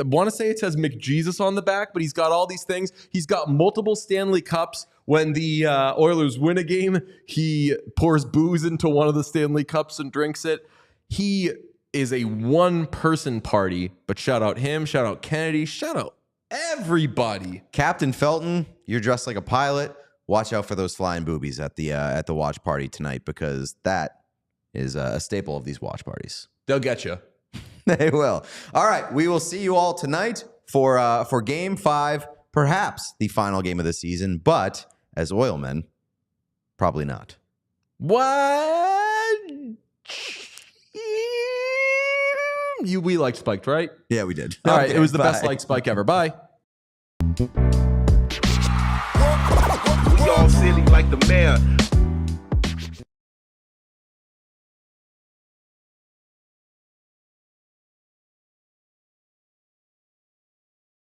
want to say it says McJesus on the back, but he's got all these things. He's got multiple Stanley Cups. When the Oilers win a game, he pours booze into one of the Stanley Cups and drinks it. He is a one-person party, but shout out him, shout out Kennedy, shout out everybody. Captain Felton, you're dressed like a pilot. Watch out for those flying boobies at the watch party tonight, because that is a staple of these watch parties. They'll get you. They will. All right, we will see you all tonight for Game 5, perhaps the final game of the season, but as Oilmen, probably not. What? We liked Spiked, right? Yeah, we did. All right, Okay, it was the best bye. like Spike ever. Bye. We all silly like the mayor.